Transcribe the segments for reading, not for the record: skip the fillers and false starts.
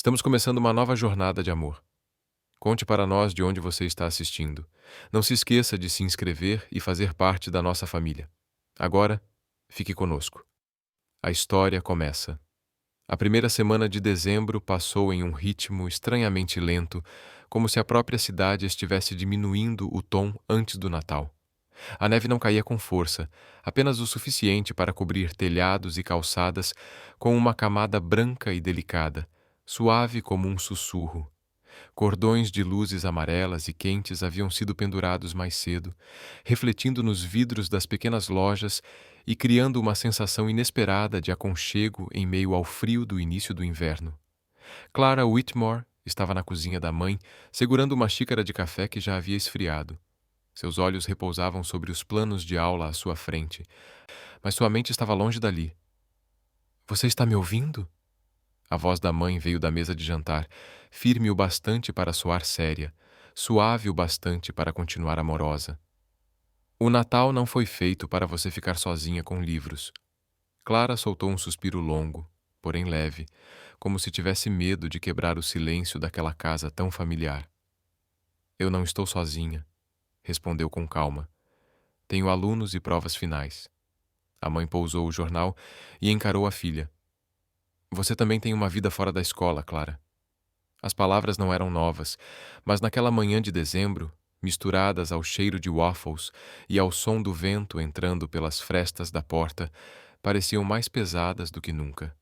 Estamos começando uma nova jornada de amor. Conte para nós de onde você está assistindo. Não se esqueça de se inscrever e fazer parte da nossa família. Agora, fique conosco. A história começa. A primeira semana de dezembro passou em um ritmo estranhamente lento, como se a própria cidade estivesse diminuindo o tom antes do Natal. A neve não caía com força, apenas o suficiente para cobrir telhados e calçadas com uma camada branca e delicada, suave como um sussurro. Cordões de luzes amarelas e quentes haviam sido pendurados mais cedo, refletindo nos vidros das pequenas lojas e criando uma sensação inesperada de aconchego em meio ao frio do início do inverno. Clara Whitmore estava na cozinha da mãe, segurando uma xícara de café que já havia esfriado. Seus olhos repousavam sobre os planos de aula à sua frente, mas sua mente estava longe dali. Você está me ouvindo? A voz da mãe veio da mesa de jantar, firme o bastante para soar séria, suave o bastante para continuar amorosa. O Natal não foi feito para você ficar sozinha com livros. Clara soltou um suspiro longo, porém leve, como se tivesse medo de quebrar o silêncio daquela casa tão familiar. Eu não estou sozinha, respondeu com calma. Tenho alunos e provas finais. A mãe pousou o jornal e encarou a filha. Você também tem uma vida fora da escola, Clara. As palavras não eram novas, mas naquela manhã de dezembro, misturadas ao cheiro de waffles e ao som do vento entrando pelas frestas da porta, pareciam mais pesadas do que nunca.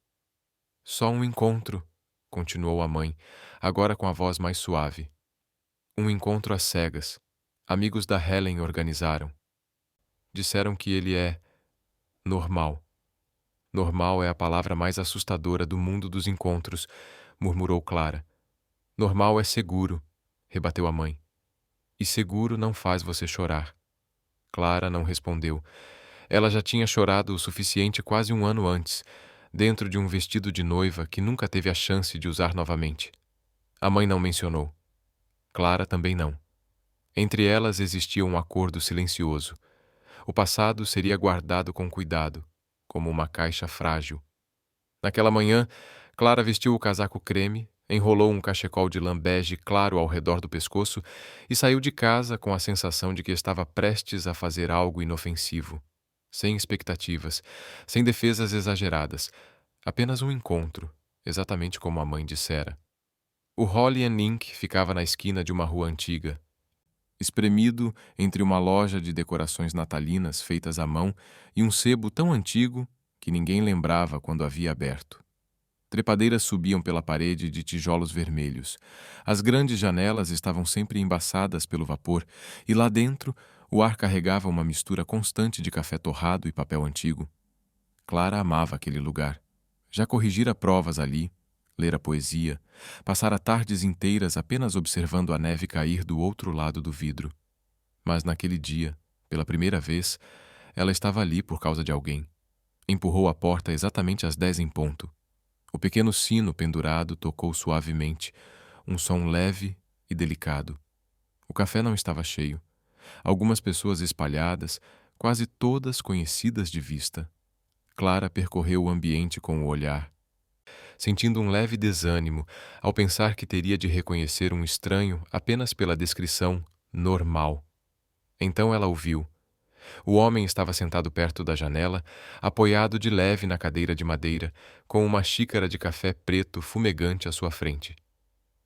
Só um encontro, continuou a mãe, agora com a voz mais suave. Um encontro às cegas. Amigos da Helen organizaram. Disseram que ele é normal. Normal é a palavra mais assustadora do mundo dos encontros, murmurou Clara. Normal é seguro, rebateu a mãe. E seguro não faz você chorar. Clara não respondeu. Ela já tinha chorado o suficiente quase um ano antes, dentro de um vestido de noiva que nunca teve a chance de usar novamente. A mãe não mencionou. Clara também não. Entre elas existia um acordo silencioso. O passado seria guardado com cuidado, como uma caixa frágil. Naquela manhã, Clara vestiu o casaco creme, enrolou um cachecol de lã bege claro ao redor do pescoço e saiu de casa com a sensação de que estava prestes a fazer algo inofensivo. Sem expectativas, sem defesas exageradas, apenas um encontro, exatamente como a mãe dissera. O Holly and Ink ficava na esquina de uma rua antiga, espremido entre uma loja de decorações natalinas feitas à mão e um sebo tão antigo que ninguém lembrava quando havia aberto. Trepadeiras subiam pela parede de tijolos vermelhos. As grandes janelas estavam sempre embaçadas pelo vapor e lá dentro o ar carregava uma mistura constante de café torrado e papel antigo. Clara amava aquele lugar. Já corrigira provas ali, lera poesia, passara tardes inteiras apenas observando a neve cair do outro lado do vidro. Mas naquele dia, pela primeira vez, ela estava ali por causa de alguém. Empurrou a porta exatamente às 10 em ponto. O pequeno sino pendurado tocou suavemente, um som leve e delicado. O café não estava cheio. Algumas pessoas espalhadas, quase todas conhecidas de vista. Clara percorreu o ambiente com o olhar, sentindo um leve desânimo ao pensar que teria de reconhecer um estranho apenas pela descrição normal. Então ela o viu. O homem estava sentado perto da janela, apoiado de leve na cadeira de madeira, com uma xícara de café preto fumegante à sua frente.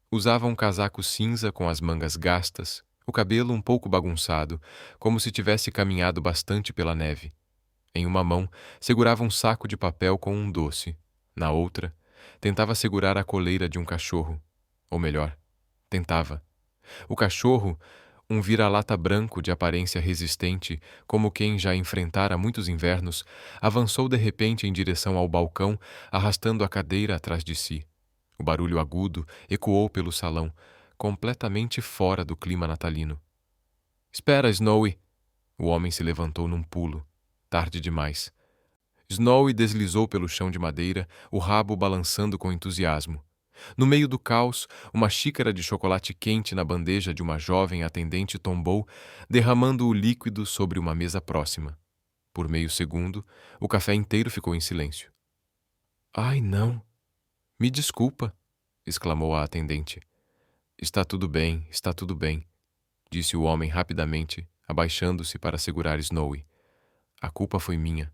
Usava um casaco cinza com as mangas gastas, o cabelo um pouco bagunçado, como se tivesse caminhado bastante pela neve. Em uma mão, segurava um saco de papel com um doce. Na outra, tentava segurar a coleira de um cachorro. Ou melhor, tentava. O cachorro, um vira-lata branco de aparência resistente, como quem já enfrentara muitos invernos, avançou de repente em direção ao balcão, arrastando a cadeira atrás de si. O barulho agudo ecoou pelo salão, completamente fora do clima natalino. "Espera, Snowy!" O homem se levantou num pulo. Tarde demais. Snowy deslizou pelo chão de madeira, o rabo balançando com entusiasmo. No meio do caos, uma xícara de chocolate quente na bandeja de uma jovem atendente tombou, derramando o líquido sobre uma mesa próxima. Por meio segundo, o café inteiro ficou em silêncio. "Ai, não! Me desculpa!" exclamou a atendente. Está tudo bem, disse o homem rapidamente, abaixando-se para segurar Snowy. A culpa foi minha.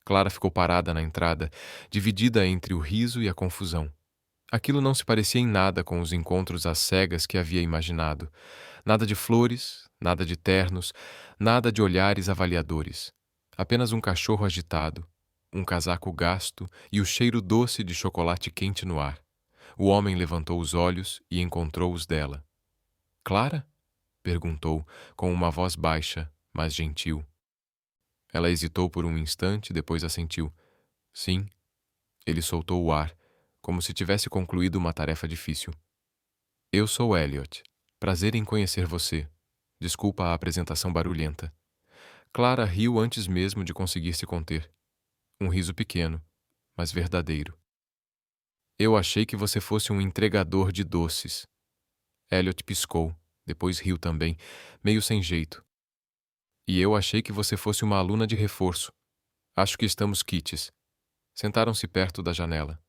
Clara ficou parada na entrada, dividida entre o riso e a confusão. Aquilo não se parecia em nada com os encontros às cegas que havia imaginado. Nada de flores, nada de ternos, nada de olhares avaliadores. Apenas um cachorro agitado, um casaco gasto e o cheiro doce de chocolate quente no ar. O homem levantou os olhos e encontrou os dela. Clara? Perguntou, com uma voz baixa, mas gentil. Ela hesitou por um instante, depois assentiu. Sim. Ele soltou o ar, como se tivesse concluído uma tarefa difícil. Eu sou Elliot. Prazer em conhecer você. Desculpa a apresentação barulhenta. Clara riu antes mesmo de conseguir se conter. Um riso pequeno, mas verdadeiro. Eu achei que você fosse um entregador de doces. Elliot piscou, depois riu também, meio sem jeito. E eu achei que você fosse uma aluna de reforço. Acho que estamos quites. Sentaram-se perto da janela.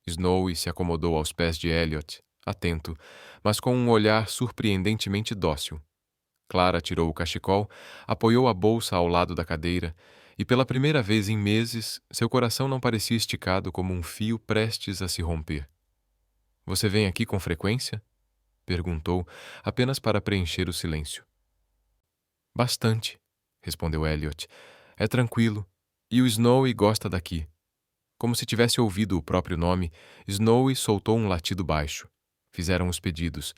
Snowy se acomodou aos pés de Elliot, atento, mas com um olhar surpreendentemente dócil. Clara tirou o cachecol, apoiou a bolsa ao lado da cadeira, e pela primeira vez em meses, seu coração não parecia esticado como um fio prestes a se romper. Você vem aqui com frequência? Perguntou, apenas para preencher o silêncio. Bastante, respondeu Elliot. É tranquilo, e o Snowy gosta daqui. Como se tivesse ouvido o próprio nome, Snowy soltou um latido baixo. Fizeram os pedidos.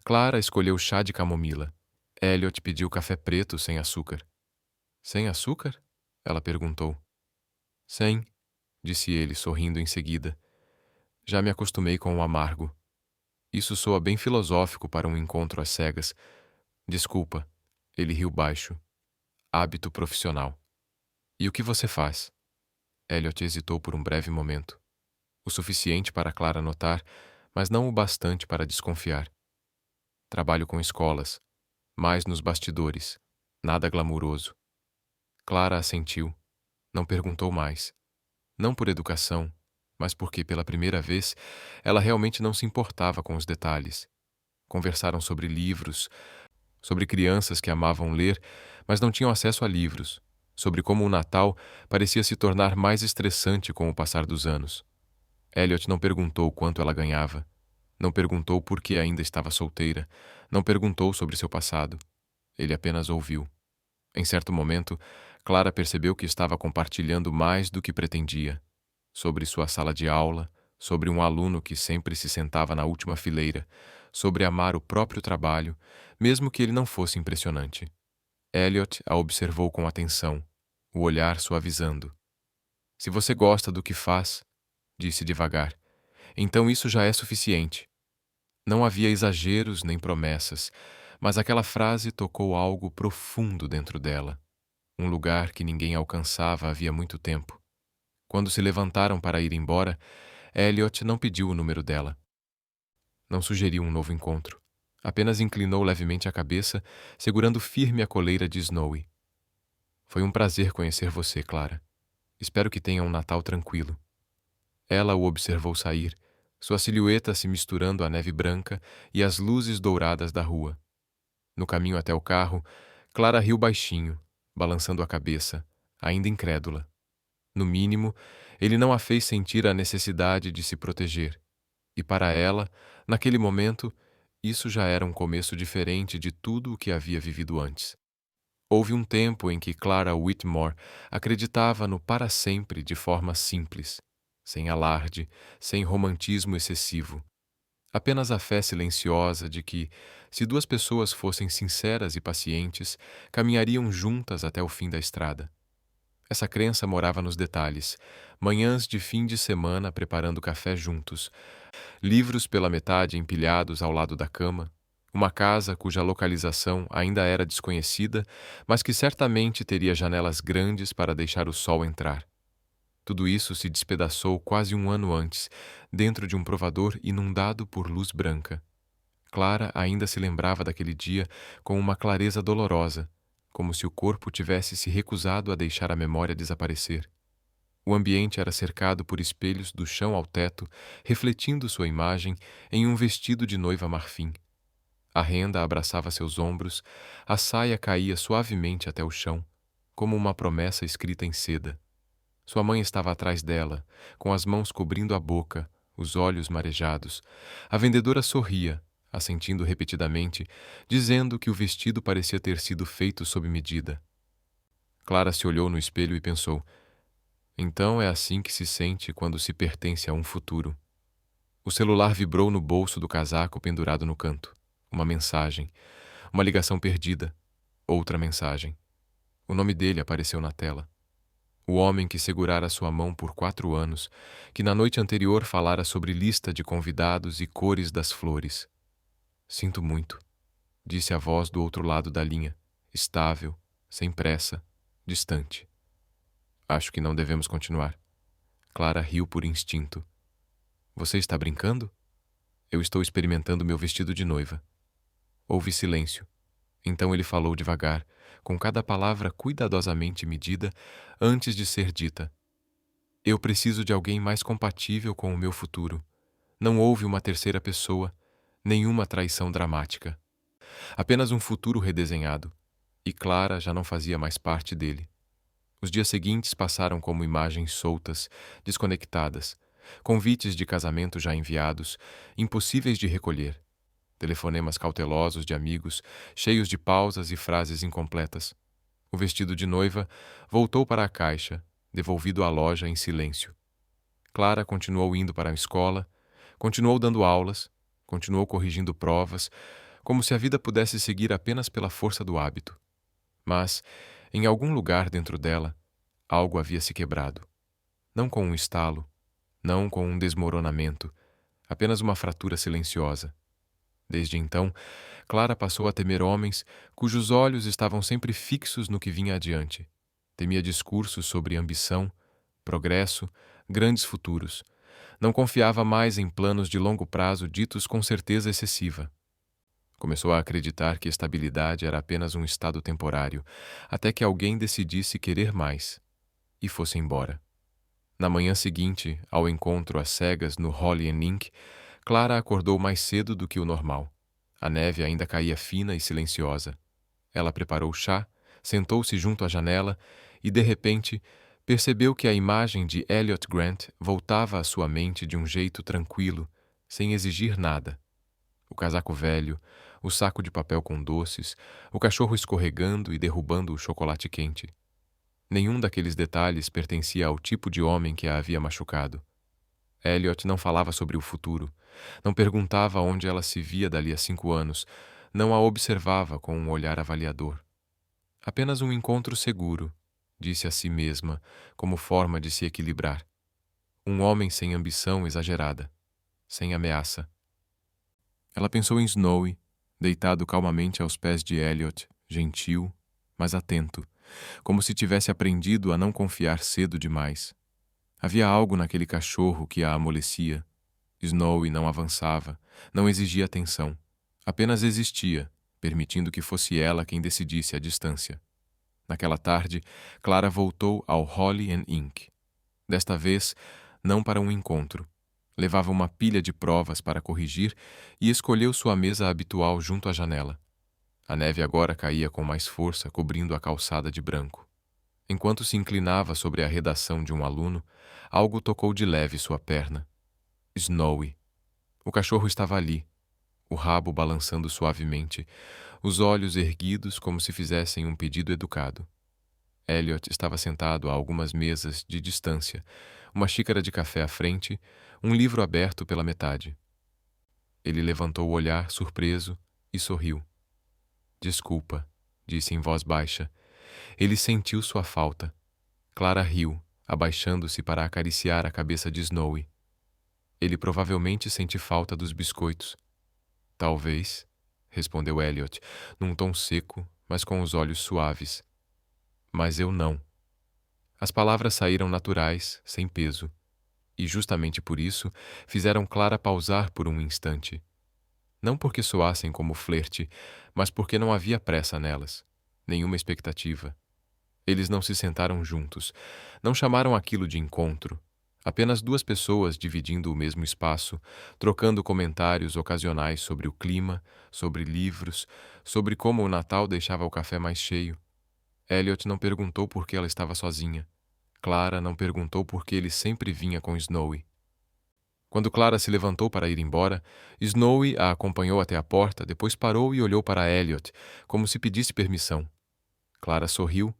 Clara escolheu chá de camomila. Elliot pediu café preto sem açúcar. Sem açúcar? Ela perguntou. Sem, disse ele, sorrindo em seguida. Já me acostumei com o amargo. Isso soa bem filosófico para um encontro às cegas. Desculpa. Ele riu baixo. Hábito profissional. E o que você faz? Elliot hesitou por um breve momento. O suficiente para Clara notar, mas não o bastante para desconfiar. Trabalho com escolas, mais nos bastidores, nada glamuroso. Clara assentiu. Não perguntou mais. Não por educação, mas porque, pela primeira vez, ela realmente não se importava com os detalhes. Conversaram sobre livros, sobre crianças que amavam ler, mas não tinham acesso a livros, sobre como o Natal parecia se tornar mais estressante com o passar dos anos. Elliot não perguntou quanto ela ganhava, não perguntou por que ainda estava solteira, não perguntou sobre seu passado. Ele apenas ouviu. Em certo momento, Clara percebeu que estava compartilhando mais do que pretendia. Sobre sua sala de aula, sobre um aluno que sempre se sentava na última fileira, sobre amar o próprio trabalho, mesmo que ele não fosse impressionante. Elliot a observou com atenção, o olhar suavizando. Se você gosta do que faz, disse devagar, então isso já é suficiente. Não havia exageros nem promessas, mas aquela frase tocou algo profundo dentro dela, um lugar que ninguém alcançava havia muito tempo. Quando se levantaram para ir embora, Elliot não pediu o número dela. Não sugeriu um novo encontro. Apenas inclinou levemente a cabeça, segurando firme a coleira de Snowy. Foi um prazer conhecer você, Clara. Espero que tenha um Natal tranquilo. Ela o observou sair, sua silhueta se misturando à neve branca e às luzes douradas da rua. No caminho até o carro, Clara riu baixinho, balançando a cabeça, ainda incrédula. No mínimo, ele não a fez sentir a necessidade de se proteger. E para ela, naquele momento, isso já era um começo diferente de tudo o que havia vivido antes. Houve um tempo em que Clara Whitmore acreditava no para sempre de forma simples, sem alarde, sem romantismo excessivo. Apenas a fé silenciosa de que, se duas pessoas fossem sinceras e pacientes, caminhariam juntas até o fim da estrada. Essa crença morava nos detalhes, manhãs de fim de semana preparando café juntos, livros pela metade empilhados ao lado da cama, uma casa cuja localização ainda era desconhecida, mas que certamente teria janelas grandes para deixar o sol entrar. Tudo isso se despedaçou quase um ano antes, dentro de um provador inundado por luz branca. Clara ainda se lembrava daquele dia com uma clareza dolorosa, como se o corpo tivesse se recusado a deixar a memória desaparecer. O ambiente era cercado por espelhos do chão ao teto, refletindo sua imagem em um vestido de noiva marfim. A renda abraçava seus ombros, a saia caía suavemente até o chão, como uma promessa escrita em seda. Sua mãe estava atrás dela, com as mãos cobrindo a boca, os olhos marejados. A vendedora sorria, assentindo repetidamente, dizendo que o vestido parecia ter sido feito sob medida. Clara se olhou no espelho e pensou: então é assim que se sente quando se pertence a um futuro. O celular vibrou no bolso do casaco pendurado no canto. Uma mensagem. Uma ligação perdida. Outra mensagem. O nome dele apareceu na tela. O homem que segurara sua mão por 4 anos, que na noite anterior falara sobre lista de convidados e cores das flores. Sinto muito, disse a voz do outro lado da linha, estável, sem pressa, distante. Acho que não devemos continuar. Clara riu por instinto. Você está brincando? Eu estou experimentando meu vestido de noiva. Houve silêncio. Então ele falou devagar, com cada palavra cuidadosamente medida antes de ser dita. Eu preciso de alguém mais compatível com o meu futuro. Não houve uma terceira pessoa, nenhuma traição dramática. Apenas um futuro redesenhado. E Clara já não fazia mais parte dele. Os dias seguintes passaram como imagens soltas, desconectadas, convites de casamento já enviados, impossíveis de recolher. Telefonemas cautelosos de amigos, cheios de pausas e frases incompletas. O vestido de noiva voltou para a caixa, devolvido à loja em silêncio. Clara continuou indo para a escola, continuou dando aulas, continuou corrigindo provas, como se a vida pudesse seguir apenas pela força do hábito. Mas, em algum lugar dentro dela, algo havia se quebrado. Não com um estalo, não com um desmoronamento, apenas uma fratura silenciosa. Desde então, Clara passou a temer homens cujos olhos estavam sempre fixos no que vinha adiante. Temia discursos sobre ambição, progresso, grandes futuros. Não confiava mais em planos de longo prazo ditos com certeza excessiva. Começou a acreditar que estabilidade era apenas um estado temporário, até que alguém decidisse querer mais e fosse embora. Na manhã seguinte, ao encontro às cegas no Holly Ink, Clara acordou mais cedo do que o normal. A neve ainda caía fina e silenciosa. Ela preparou chá, sentou-se junto à janela e, de repente, percebeu que a imagem de Elliot Grant voltava à sua mente de um jeito tranquilo, sem exigir nada. O casaco velho, o saco de papel com doces, o cachorro escorregando e derrubando o chocolate quente. Nenhum daqueles detalhes pertencia ao tipo de homem que a havia machucado. Elliot não falava sobre o futuro, não perguntava onde ela se via dali a 5 anos, não a observava com um olhar avaliador. Apenas um encontro seguro, disse a si mesma, como forma de se equilibrar. Um homem sem ambição exagerada, sem ameaça. Ela pensou em Snowy, deitado calmamente aos pés de Elliot, gentil, mas atento, como se tivesse aprendido a não confiar cedo demais. Havia algo naquele cachorro que a amolecia. Snowy não avançava, não exigia atenção. Apenas existia, permitindo que fosse ela quem decidisse a distância. Naquela tarde, Clara voltou ao Holly Ink. Desta vez, não para um encontro. Levava uma pilha de provas para corrigir e escolheu sua mesa habitual junto à janela. A neve agora caía com mais força, cobrindo a calçada de branco. Enquanto se inclinava sobre a redação de um aluno, algo tocou de leve sua perna. Snowy. O cachorro estava ali, o rabo balançando suavemente, os olhos erguidos como se fizessem um pedido educado. Elliot estava sentado a algumas mesas de distância, uma xícara de café à frente, um livro aberto pela metade. Ele levantou o olhar, surpreso, e sorriu. Desculpa, disse em voz baixa. Ele sentiu sua falta. Clara riu, abaixando-se para acariciar a cabeça de Snowy. Ele provavelmente sente falta dos biscoitos. Talvez, respondeu Elliot, num tom seco, mas com os olhos suaves. Mas eu não. As palavras saíram naturais, sem peso, e justamente por isso fizeram Clara pausar por um instante. Não porque soassem como flerte, mas porque não havia pressa nelas, nenhuma expectativa. Eles não se sentaram juntos, não chamaram aquilo de encontro. Apenas duas pessoas dividindo o mesmo espaço, trocando comentários ocasionais sobre o clima, sobre livros, sobre como o Natal deixava o café mais cheio. Elliot não perguntou por que ela estava sozinha. Clara não perguntou por que ele sempre vinha com Snowy. Quando Clara se levantou para ir embora, Snowy a acompanhou até a porta, depois parou e olhou para Elliot, como se pedisse permissão. Clara sorriu,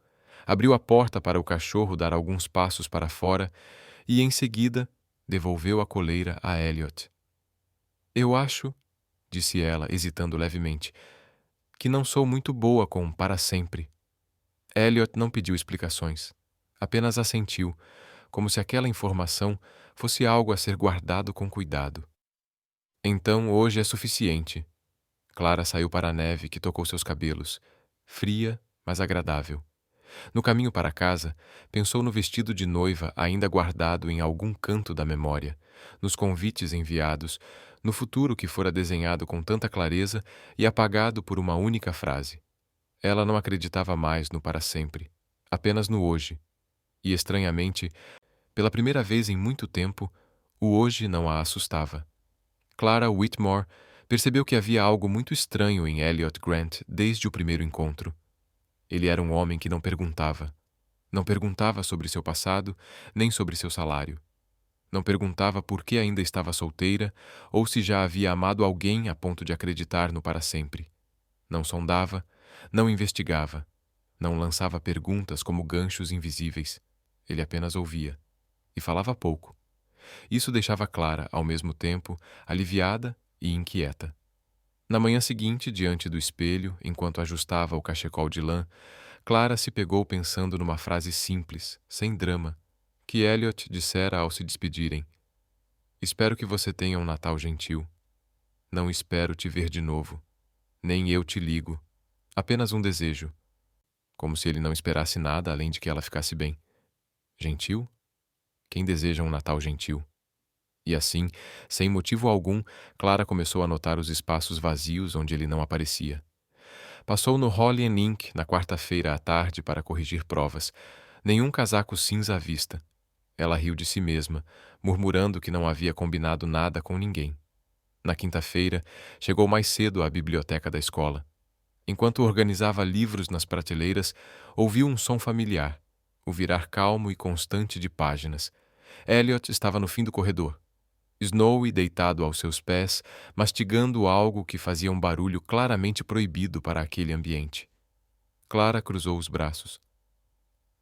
abriu a porta para o cachorro dar alguns passos para fora e, em seguida, devolveu a coleira a Elliot. Eu acho, disse ela, hesitando levemente, que não sou muito boa com para sempre. Elliot não pediu explicações, apenas assentiu, como se aquela informação fosse algo a ser guardado com cuidado. Então hoje é suficiente. Clara saiu para a neve que tocou seus cabelos, fria, mas agradável. No caminho para casa, pensou no vestido de noiva ainda guardado em algum canto da memória, nos convites enviados, no futuro que fora desenhado com tanta clareza e apagado por uma única frase. Ela não acreditava mais no para sempre, apenas no hoje. E, estranhamente, pela primeira vez em muito tempo, o hoje não a assustava. Clara Whitmore percebeu que havia algo muito estranho em Elliot Grant desde o primeiro encontro. Ele era um homem que não perguntava. Não perguntava sobre seu passado, nem sobre seu salário. Não perguntava por que ainda estava solteira ou se já havia amado alguém a ponto de acreditar no para sempre. Não sondava, não investigava, não lançava perguntas como ganchos invisíveis. Ele apenas ouvia. E falava pouco. Isso deixava Clara, ao mesmo tempo, aliviada e inquieta. Na manhã seguinte, diante do espelho, enquanto ajustava o cachecol de lã, Clara se pegou pensando numa frase simples, sem drama, que Elliot dissera ao se despedirem. Espero que você tenha um Natal gentil. Não espero te ver de novo. Nem eu te ligo. Apenas um desejo. Como se ele não esperasse nada além de que ela ficasse bem. Gentil? Quem deseja um Natal gentil? E assim, sem motivo algum, Clara começou a notar os espaços vazios onde ele não aparecia. Passou no Holly & Ink na quarta-feira à tarde para corrigir provas. Nenhum casaco cinza à vista. Ela riu de si mesma, murmurando que não havia combinado nada com ninguém. Na quinta-feira, chegou mais cedo à biblioteca da escola. Enquanto organizava livros nas prateleiras, ouviu um som familiar, o virar calmo e constante de páginas. Elliot estava no fim do corredor. Snowy deitado aos seus pés, mastigando algo que fazia um barulho claramente proibido para aquele ambiente. Clara cruzou os braços.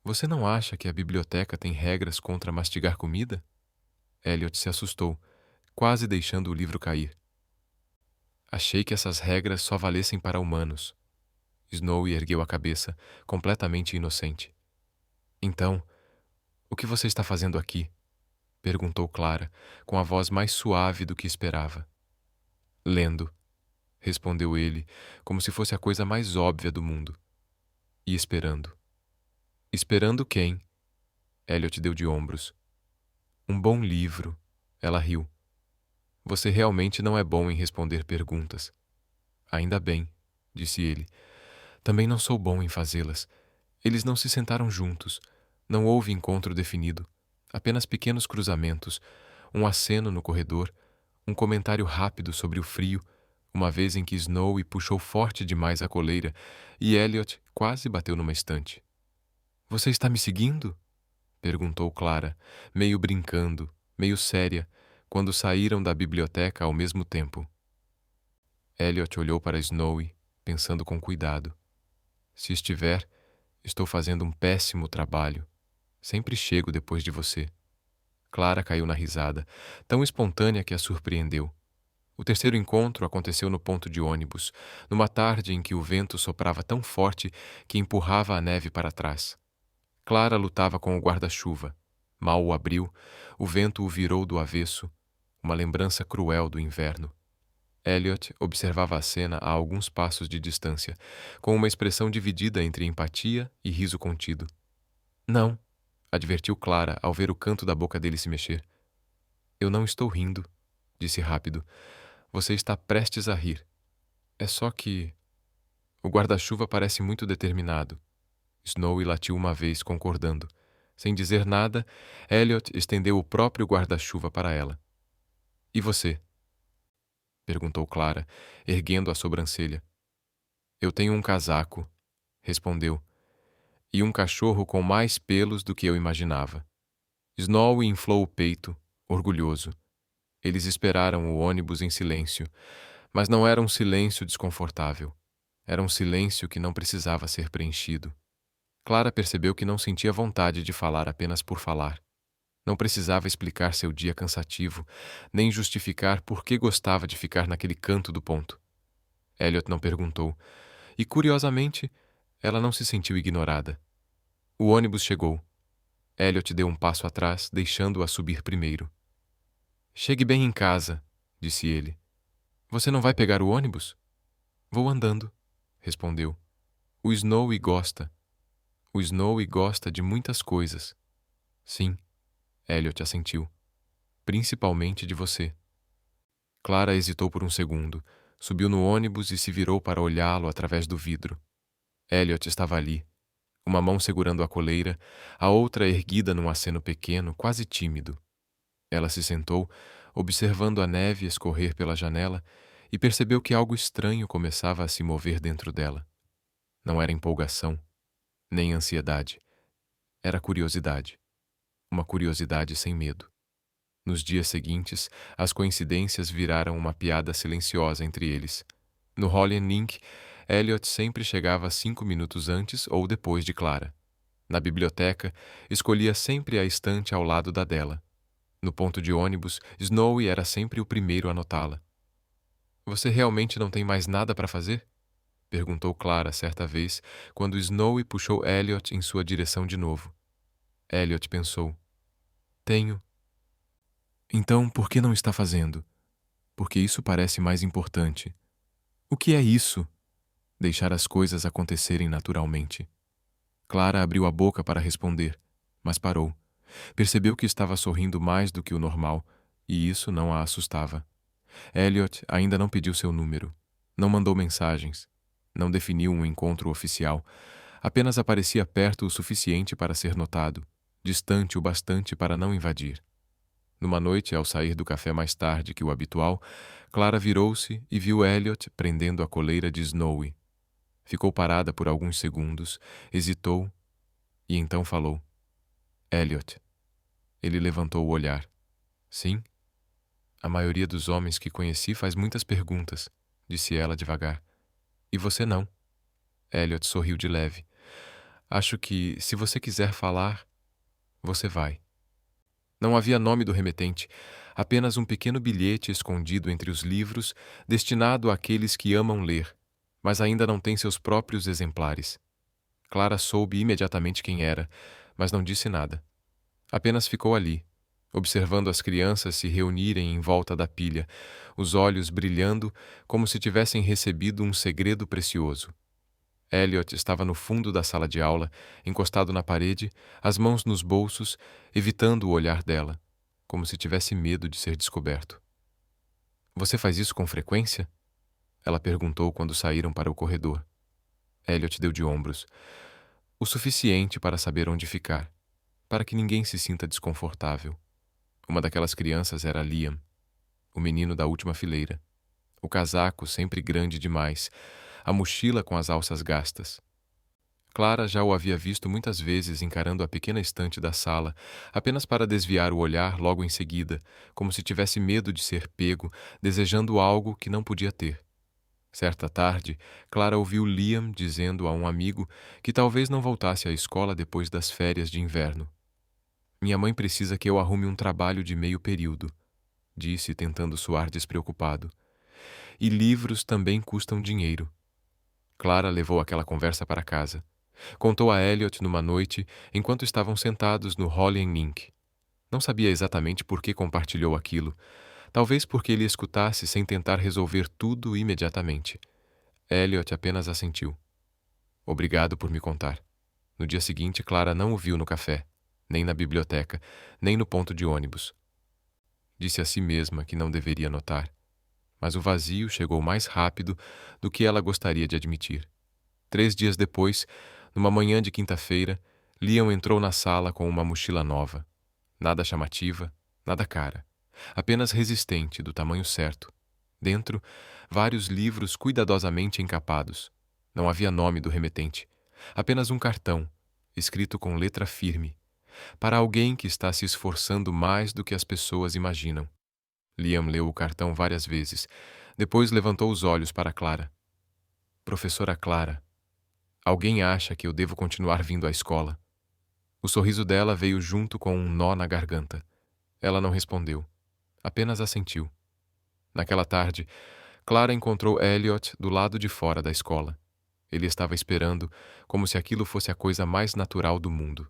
Você não acha que a biblioteca tem regras contra mastigar comida? Elliot se assustou, quase deixando o livro cair. Achei que essas regras só valessem para humanos. Snowy ergueu a cabeça, completamente inocente. Então, o que você está fazendo aqui? Perguntou Clara, com a voz mais suave do que esperava. Lendo, respondeu ele, como se fosse a coisa mais óbvia do mundo. E esperando. Esperando quem? Elliot deu de ombros. Um bom livro. Ela riu. Você realmente não é bom em responder perguntas. Ainda bem, disse ele. Também não sou bom em fazê-las. Eles não se sentaram juntos. Não houve encontro definido. Apenas pequenos cruzamentos, um aceno no corredor, um comentário rápido sobre o frio, uma vez em que Snowy puxou forte demais a coleira e Elliot quase bateu numa estante. Você está me seguindo? Perguntou Clara, meio brincando, meio séria, quando saíram da biblioteca ao mesmo tempo. Elliot olhou para Snowy, pensando com cuidado. Se estiver, estou fazendo um péssimo trabalho. Sempre chego depois de você. Clara caiu na risada, tão espontânea que a surpreendeu. O terceiro encontro aconteceu no ponto de ônibus, numa tarde em que o vento soprava tão forte que empurrava a neve para trás. Clara lutava com o guarda-chuva. Mal o abriu, o vento o virou do avesso, uma lembrança cruel do inverno. Elliot observava a cena a alguns passos de distância, com uma expressão dividida entre empatia e riso contido. Não, advertiu Clara ao ver o canto da boca dele se mexer. Eu não estou rindo, disse rápido. Você está prestes a rir. É só que... O guarda-chuva parece muito determinado. Snowy latiu uma vez, concordando. Sem dizer nada, Elliot estendeu o próprio guarda-chuva para ela. E você? Perguntou Clara, erguendo a sobrancelha. Eu tenho um casaco, respondeu, e um cachorro com mais pelos do que eu imaginava. Snowy inflou o peito, orgulhoso. Eles esperaram o ônibus em silêncio, mas não era um silêncio desconfortável. Era um silêncio que não precisava ser preenchido. Clara percebeu que não sentia vontade de falar apenas por falar. Não precisava explicar seu dia cansativo, nem justificar por que gostava de ficar naquele canto do ponto. Elliot não perguntou, e, curiosamente, ela não se sentiu ignorada. O ônibus chegou. Elliot deu um passo atrás, deixando-a subir primeiro. Chegue bem em casa, disse ele. Você não vai pegar o ônibus? Vou andando, respondeu. O Snowy gosta. O Snowy gosta de muitas coisas. Sim, Elliot assentiu. Principalmente de você. Clara hesitou por um segundo, subiu no ônibus e se virou para olhá-lo através do vidro. Elliot estava ali, uma mão segurando a coleira, a outra erguida num aceno pequeno, quase tímido. Ela se sentou, observando a neve escorrer pela janela, e percebeu que algo estranho começava a se mover dentro dela. Não era empolgação, nem ansiedade. Era curiosidade. Uma curiosidade sem medo. Nos dias seguintes, as coincidências viraram uma piada silenciosa entre eles. No Holly Link, Elliot sempre chegava 5 minutos antes ou depois de Clara. Na biblioteca, escolhia sempre a estante ao lado da dela. No ponto de ônibus, Snowy era sempre o primeiro a notá-la. Você realmente não tem mais nada para fazer? Perguntou Clara certa vez, quando Snowy puxou Elliot em sua direção de novo. Elliot pensou. Tenho. Então, por que não está fazendo? Porque isso parece mais importante. O que é isso? Deixar as coisas acontecerem naturalmente. Clara abriu a boca para responder, mas parou. Percebeu que estava sorrindo mais do que o normal, e isso não a assustava. Elliot ainda não pediu seu número, não mandou mensagens, não definiu um encontro oficial, apenas aparecia perto o suficiente para ser notado, distante o bastante para não invadir. Numa noite, ao sair do café mais tarde que o habitual, Clara virou-se e viu Elliot prendendo a coleira de Snowy. Ficou parada por alguns segundos, hesitou e então falou. Elliot. Ele levantou o olhar. Sim? A maioria dos homens que conheci faz muitas perguntas, disse ela devagar. E você não. Elliot sorriu de leve. Acho que, se você quiser falar, você vai. Não havia nome do remetente, apenas um pequeno bilhete escondido entre os livros, destinado àqueles que amam ler, mas ainda não têm seus próprios exemplares. Clara soube imediatamente quem era, mas não disse nada. Apenas ficou ali, observando as crianças se reunirem em volta da pilha, os olhos brilhando como se tivessem recebido um segredo precioso. Elliot estava no fundo da sala de aula, encostado na parede, as mãos nos bolsos, evitando o olhar dela, como se tivesse medo de ser descoberto. Você faz isso com frequência? Ela perguntou quando saíram para o corredor. Elliot deu de ombros. O suficiente para saber onde ficar, para que ninguém se sinta desconfortável. Uma daquelas crianças era Liam, o menino da última fileira. O casaco sempre grande demais, a mochila com as alças gastas. Clara já o havia visto muitas vezes encarando a pequena estante da sala, apenas para desviar o olhar logo em seguida, como se tivesse medo de ser pego, desejando algo que não podia ter. Certa tarde, Clara ouviu Liam dizendo a um amigo que talvez não voltasse à escola depois das férias de inverno. Minha mãe precisa que eu arrume um trabalho de meio período, disse, tentando soar despreocupado. E livros também custam dinheiro. Clara levou aquela conversa para casa. Contou a Elliot numa noite, enquanto estavam sentados no Holly Link. Não sabia exatamente por que compartilhou aquilo. Talvez porque ele escutasse sem tentar resolver tudo imediatamente. Elliot apenas assentiu. Obrigado por me contar. No dia seguinte, Clara não o viu no café, nem na biblioteca, nem no ponto de ônibus. Disse a si mesma que não deveria notar. Mas o vazio chegou mais rápido do que ela gostaria de admitir. 3 dias depois, Numa manhã de quinta-feira, Liam entrou na sala com uma mochila nova. Nada chamativa, nada cara. Apenas resistente, do tamanho certo. Dentro, vários livros cuidadosamente encapados. Não havia nome do remetente. Apenas um cartão, escrito com letra firme. Para alguém que está se esforçando mais do que as pessoas imaginam. Liam leu o cartão várias vezes. Depois levantou os olhos para Clara. Professora Clara, alguém acha que eu devo continuar vindo à escola? O sorriso dela veio junto com um nó na garganta. Ela não respondeu. Apenas assentiu. Naquela tarde, Clara encontrou Elliot do lado de fora da escola. Ele estava esperando, como se aquilo fosse a coisa mais natural do mundo.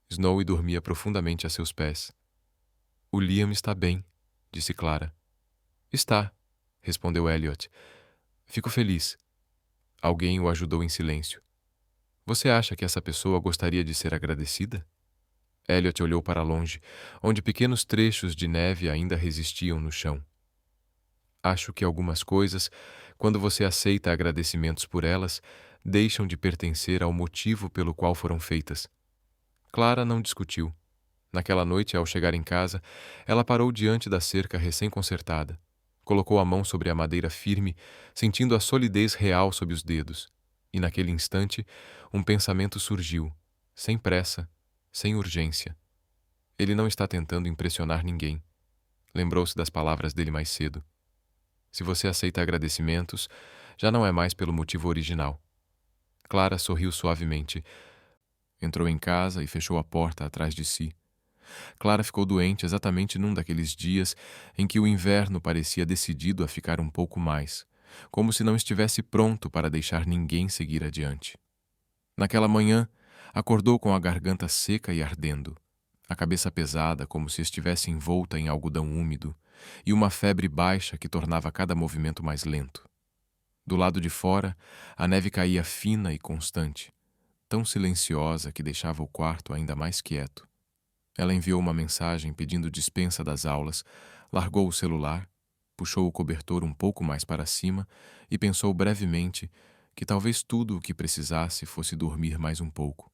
Snowy dormia profundamente a seus pés. O Liam está bem, disse Clara. Está, respondeu Elliot. Fico feliz. Alguém o ajudou em silêncio. Você acha que essa pessoa gostaria de ser agradecida? Elliot olhou para longe, onde pequenos trechos de neve ainda resistiam no chão. Acho que algumas coisas, quando você aceita agradecimentos por elas, deixam de pertencer ao motivo pelo qual foram feitas. Clara não discutiu. Naquela noite, ao chegar em casa, ela parou diante da cerca recém-consertada. Colocou a mão sobre a madeira firme, sentindo a solidez real sob os dedos. E naquele instante, um pensamento surgiu, sem pressa, sem urgência. Ele não está tentando impressionar ninguém. Lembrou-se das palavras dele mais cedo. Se você aceita agradecimentos, já não é mais pelo motivo original. Clara sorriu suavemente. Entrou em casa e fechou a porta atrás de si. Clara ficou doente exatamente num daqueles dias em que o inverno parecia decidido a ficar um pouco mais, como se não estivesse pronto para deixar ninguém seguir adiante. Naquela manhã, acordou com a garganta seca e ardendo, a cabeça pesada como se estivesse envolta em algodão úmido, e uma febre baixa que tornava cada movimento mais lento. Do lado de fora, a neve caía fina e constante, tão silenciosa que deixava o quarto ainda mais quieto. Ela enviou uma mensagem pedindo dispensa das aulas, largou o celular, puxou o cobertor um pouco mais para cima e pensou brevemente que talvez tudo o que precisasse fosse dormir mais um pouco.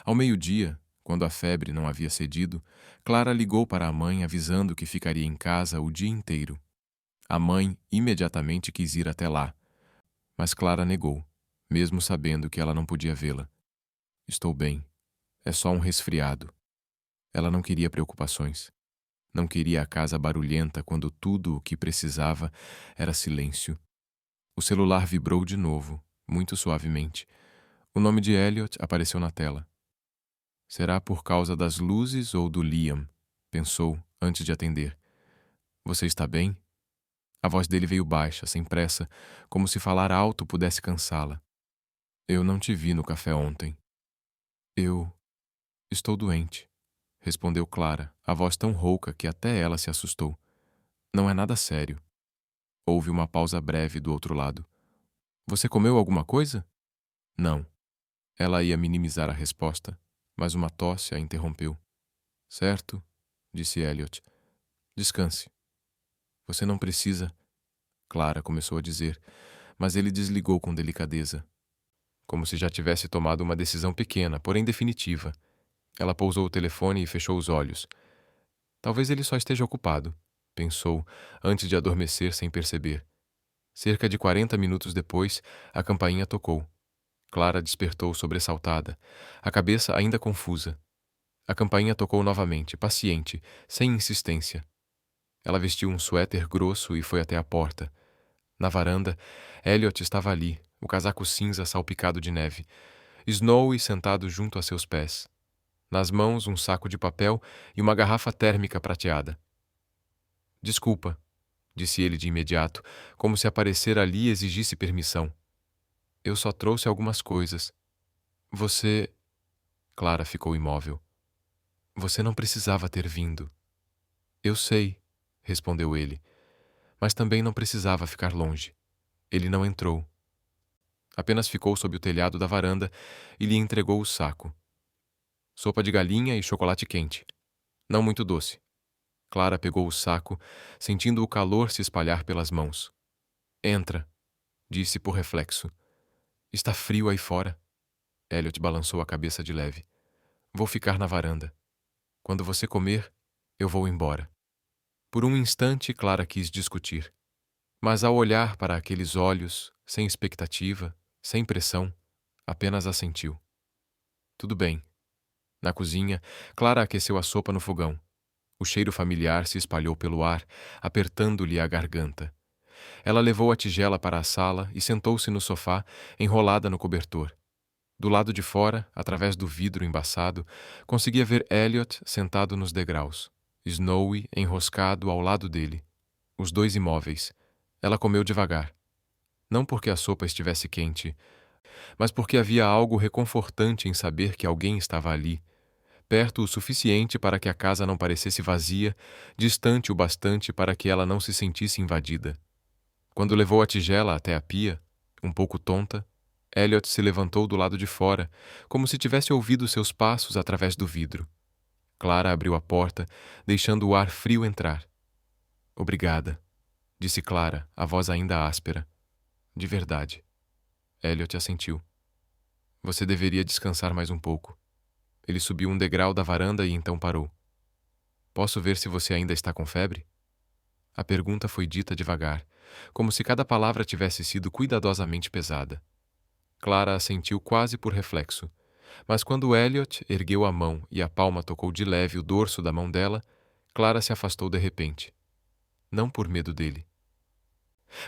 Ao meio-dia, quando a febre não havia cedido, Clara ligou para a mãe avisando que ficaria em casa o dia inteiro. A mãe imediatamente quis ir até lá, mas Clara negou, mesmo sabendo que ela não podia vê-la. Estou bem. É só um resfriado. Ela não queria preocupações. Não queria a casa barulhenta quando tudo o que precisava era silêncio. O celular vibrou de novo, muito suavemente. O nome de Elliot apareceu na tela. Será por causa das luzes ou do Liam? Pensou, antes de atender. Você está bem? A voz dele veio baixa, sem pressa, como se falar alto pudesse cansá-la. Eu não te vi no café ontem. Eu estou doente, respondeu Clara, a voz tão rouca que até ela se assustou. Não é nada sério. Houve uma pausa breve do outro lado. Você comeu alguma coisa? Não. Ela ia minimizar a resposta, mas uma tosse a interrompeu. Certo, disse Elliot. Descanse. Você não precisa. Clara começou a dizer, mas ele desligou com delicadeza, como se já tivesse tomado uma decisão pequena, porém definitiva. Ela pousou o telefone e fechou os olhos. Talvez ele só esteja ocupado, pensou, antes de adormecer sem perceber. Cerca de 40 minutos depois, a campainha tocou. Clara despertou sobressaltada, a cabeça ainda confusa. A campainha tocou novamente, paciente, sem insistência. Ela vestiu um suéter grosso e foi até a porta. Na varanda, Elliot estava ali, o casaco cinza salpicado de neve. Snowy sentado junto a seus pés. Nas mãos, um saco de papel e uma garrafa térmica prateada. Desculpa, disse ele de imediato, como se aparecer ali exigisse permissão. Eu só trouxe algumas coisas. Você... Clara ficou imóvel. Você não precisava ter vindo. Eu sei, respondeu ele, mas também não precisava ficar longe. Ele não entrou. Apenas ficou sob o telhado da varanda e lhe entregou o saco. Sopa de galinha e chocolate quente. Não muito doce. Clara pegou o saco, sentindo o calor se espalhar pelas mãos. Entra, disse por reflexo. Está frio aí fora. Elliot balançou a cabeça de leve. Vou ficar na varanda. Quando você comer, eu vou embora. Por um instante, Clara quis discutir. Mas ao olhar para aqueles olhos, sem expectativa, sem pressão, apenas assentiu. Tudo bem. Na cozinha, Clara aqueceu a sopa no fogão. O cheiro familiar se espalhou pelo ar, apertando-lhe a garganta. Ela levou a tigela para a sala e sentou-se no sofá, enrolada no cobertor. Do lado de fora, através do vidro embaçado, conseguia ver Elliot sentado nos degraus, Snowy enroscado ao lado dele. Os dois imóveis. Ela comeu devagar. Não porque a sopa estivesse quente, mas porque havia algo reconfortante em saber que alguém estava ali, perto o suficiente para que a casa não parecesse vazia, distante o bastante para que ela não se sentisse invadida. Quando levou a tigela até a pia, um pouco tonta, Elliot se levantou do lado de fora, como se tivesse ouvido seus passos através do vidro. Clara abriu a porta, deixando o ar frio entrar. Obrigada, disse Clara, a voz ainda áspera. De verdade. Elliot assentiu. Você deveria descansar mais um pouco. Ele subiu um degrau da varanda e então parou. Posso ver se você ainda está com febre? A pergunta foi dita devagar, como se cada palavra tivesse sido cuidadosamente pesada. Clara assentiu quase por reflexo, mas quando Elliot ergueu a mão e a palma tocou de leve o dorso da mão dela, Clara se afastou de repente. Não por medo dele,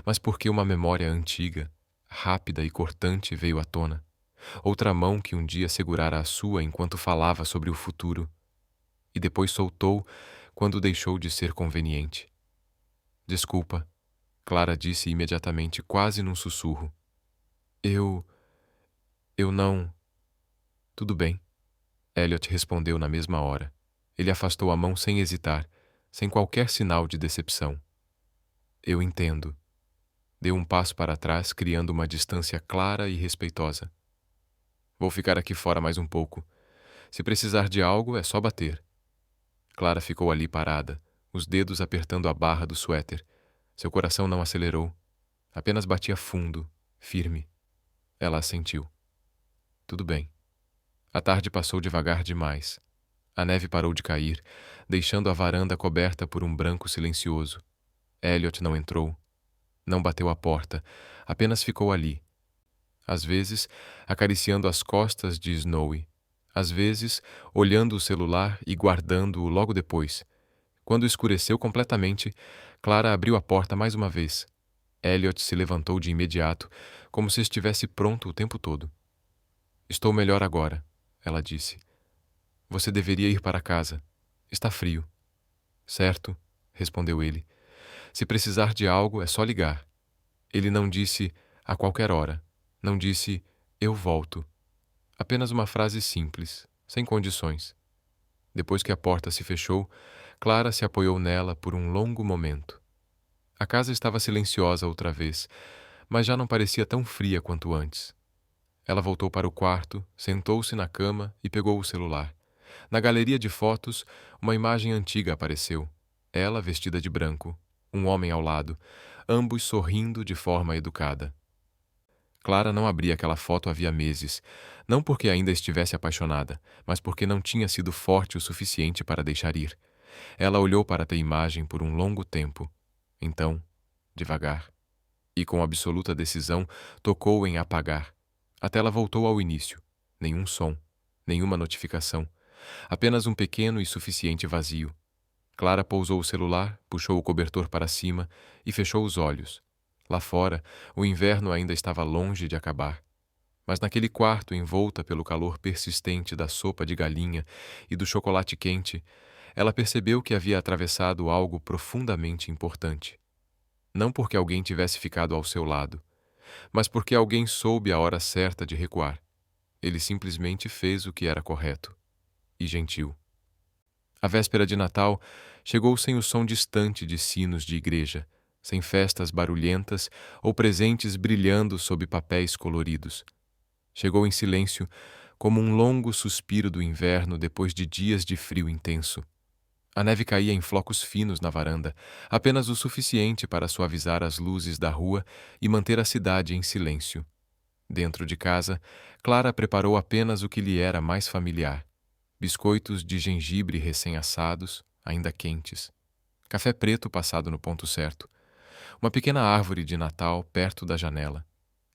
mas porque uma memória antiga, rápida e cortante veio à tona. Outra mão que um dia segurara a sua enquanto falava sobre o futuro, e depois soltou quando deixou de ser conveniente. Desculpa, Clara disse imediatamente, quase num sussurro. Eu não... Tudo bem, Elliot respondeu na mesma hora. Ele afastou a mão sem hesitar, sem qualquer sinal de decepção. Eu entendo. Deu um passo para trás, criando uma distância clara e respeitosa. Vou ficar aqui fora mais um pouco. Se precisar de algo, é só bater. Clara ficou ali parada, os dedos apertando a barra do suéter. Seu coração não acelerou. Apenas batia fundo, firme. Ela assentiu. Tudo bem. A tarde passou devagar demais. A neve parou de cair, deixando a varanda coberta por um branco silencioso. Elliot não entrou. Não bateu à porta. Apenas ficou ali. Às vezes, acariciando as costas de Snowy. Às vezes, olhando o celular e guardando-o logo depois. Quando escureceu completamente, Clara abriu a porta mais uma vez. Elliot se levantou de imediato, como se estivesse pronto o tempo todo. Estou melhor agora, ela disse. Você deveria ir para casa. Está frio. Certo, respondeu ele. Se precisar de algo, é só ligar. Ele não disse a qualquer hora. Não disse eu volto. Apenas uma frase simples, sem condições. Depois que a porta se fechou, Clara se apoiou nela por um longo momento. A casa estava silenciosa outra vez, mas já não parecia tão fria quanto antes. Ela voltou para o quarto, sentou-se na cama e pegou o celular. Na galeria de fotos, uma imagem antiga apareceu. Ela vestida de branco, um homem ao lado, ambos sorrindo de forma educada. Clara não abria aquela foto havia meses, não porque ainda estivesse apaixonada, mas porque não tinha sido forte o suficiente para deixar ir. Ela olhou para a imagem por um longo tempo. Então, devagar, e com absoluta decisão, tocou em apagar. A tela voltou ao início. Nenhum som, nenhuma notificação. Apenas um pequeno e suficiente vazio. Clara pousou o celular, puxou o cobertor para cima e fechou os olhos. Lá fora, o inverno ainda estava longe de acabar. Mas naquele quarto, envolta pelo calor persistente da sopa de galinha e do chocolate quente, ela percebeu que havia atravessado algo profundamente importante. Não porque alguém tivesse ficado ao seu lado, mas porque alguém soube a hora certa de recuar. Ele simplesmente fez o que era correto e gentil. A véspera de Natal chegou sem o som distante de sinos de igreja, sem festas barulhentas ou presentes brilhando sob papéis coloridos. Chegou em silêncio, como um longo suspiro do inverno depois de dias de frio intenso. A neve caía em flocos finos na varanda, apenas o suficiente para suavizar as luzes da rua e manter a cidade em silêncio. Dentro de casa, Clara preparou apenas o que lhe era mais familiar: biscoitos de gengibre recém-assados, ainda quentes, café preto passado no ponto certo, uma pequena árvore de Natal perto da janela,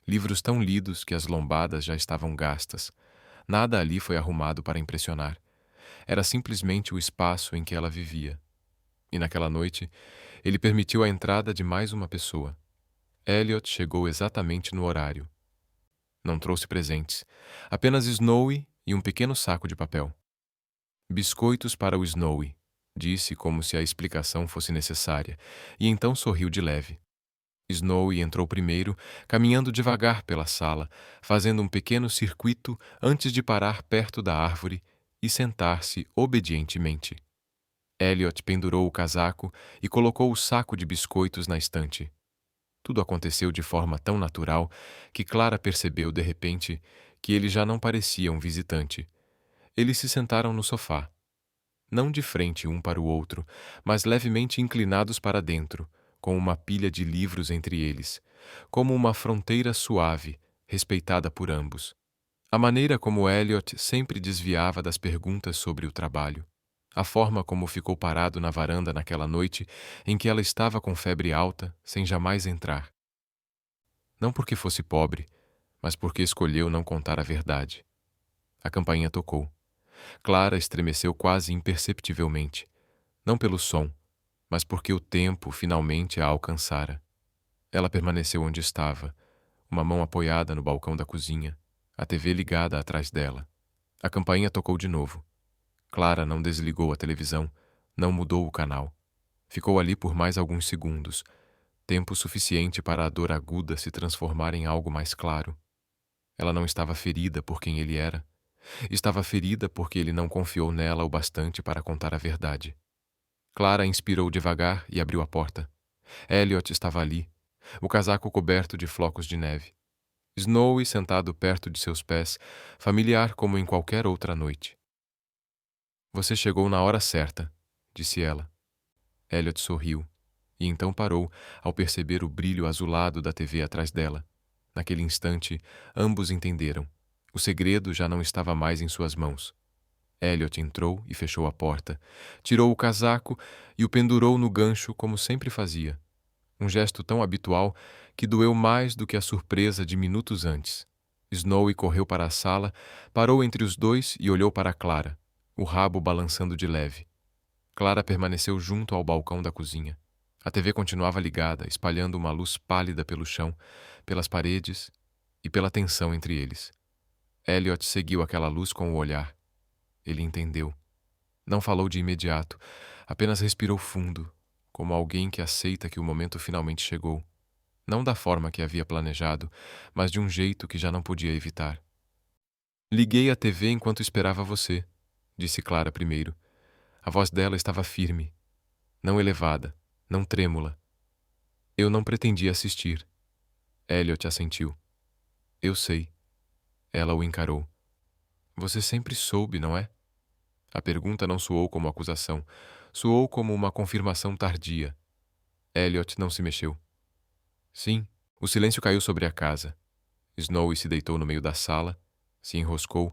livros tão lidos que as lombadas já estavam gastas. Nada ali foi arrumado para impressionar. Era simplesmente o espaço em que ela vivia. E naquela noite, ele permitiu a entrada de mais uma pessoa. Elliot chegou exatamente no horário. Não trouxe presentes, apenas Snowy e um pequeno saco de papel. Biscoitos para o Snowy, disse como se a explicação fosse necessária, e então sorriu de leve. Snowy entrou primeiro, caminhando devagar pela sala, fazendo um pequeno circuito antes de parar perto da árvore e sentar-se obedientemente. Elliot pendurou o casaco e colocou o saco de biscoitos na estante. Tudo aconteceu de forma tão natural que Clara percebeu de repente que ele já não parecia um visitante. Eles se sentaram no sofá, não de frente um para o outro, mas levemente inclinados para dentro, com uma pilha de livros entre eles, como uma fronteira suave, respeitada por ambos. A maneira como Elliot sempre desviava das perguntas sobre o trabalho, a forma como ficou parado na varanda naquela noite em que ela estava com febre alta, sem jamais entrar. Não porque fosse pobre, mas porque escolheu não contar a verdade. A campainha tocou. Clara estremeceu quase imperceptivelmente, não pelo som, mas porque o tempo finalmente a alcançara. Ela permaneceu onde estava, uma mão apoiada no balcão da cozinha, a TV ligada atrás dela. A campainha tocou de novo. Clara não desligou a televisão, não mudou o canal. Ficou ali por mais alguns segundos, tempo suficiente para a dor aguda se transformar em algo mais claro. Ela não estava ferida por quem ele era. Estava ferida porque ele não confiou nela o bastante para contar a verdade. Clara inspirou devagar e abriu a porta. Elliot estava ali, o casaco coberto de flocos de neve. Snowy sentado perto de seus pés, familiar como em qualquer outra noite. "Você chegou na hora certa", disse ela. Elliot sorriu, e então parou ao perceber o brilho azulado da TV atrás dela. Naquele instante, ambos entenderam. O segredo já não estava mais em suas mãos. Elliot entrou e fechou a porta, tirou o casaco e o pendurou no gancho como sempre fazia. Um gesto tão habitual que doeu mais do que a surpresa de minutos antes. Snowy correu para a sala, parou entre os dois e olhou para Clara, o rabo balançando de leve. Clara permaneceu junto ao balcão da cozinha. A TV continuava ligada, espalhando uma luz pálida pelo chão, pelas paredes e pela tensão entre eles. Elliot seguiu aquela luz com o olhar. Ele entendeu. Não falou de imediato, apenas respirou fundo, como alguém que aceita que o momento finalmente chegou. Não da forma que havia planejado, mas de um jeito que já não podia evitar. "Liguei a TV enquanto esperava você", disse Clara primeiro. A voz dela estava firme, não elevada, não trêmula. "Eu não pretendia assistir." Elliot assentiu. "Eu sei." Ela o encarou. "Você sempre soube, não é?" A pergunta não soou como acusação, soou como uma confirmação tardia. Elliot não se mexeu. Sim, o silêncio caiu sobre a casa. Snowy se deitou no meio da sala, se enroscou,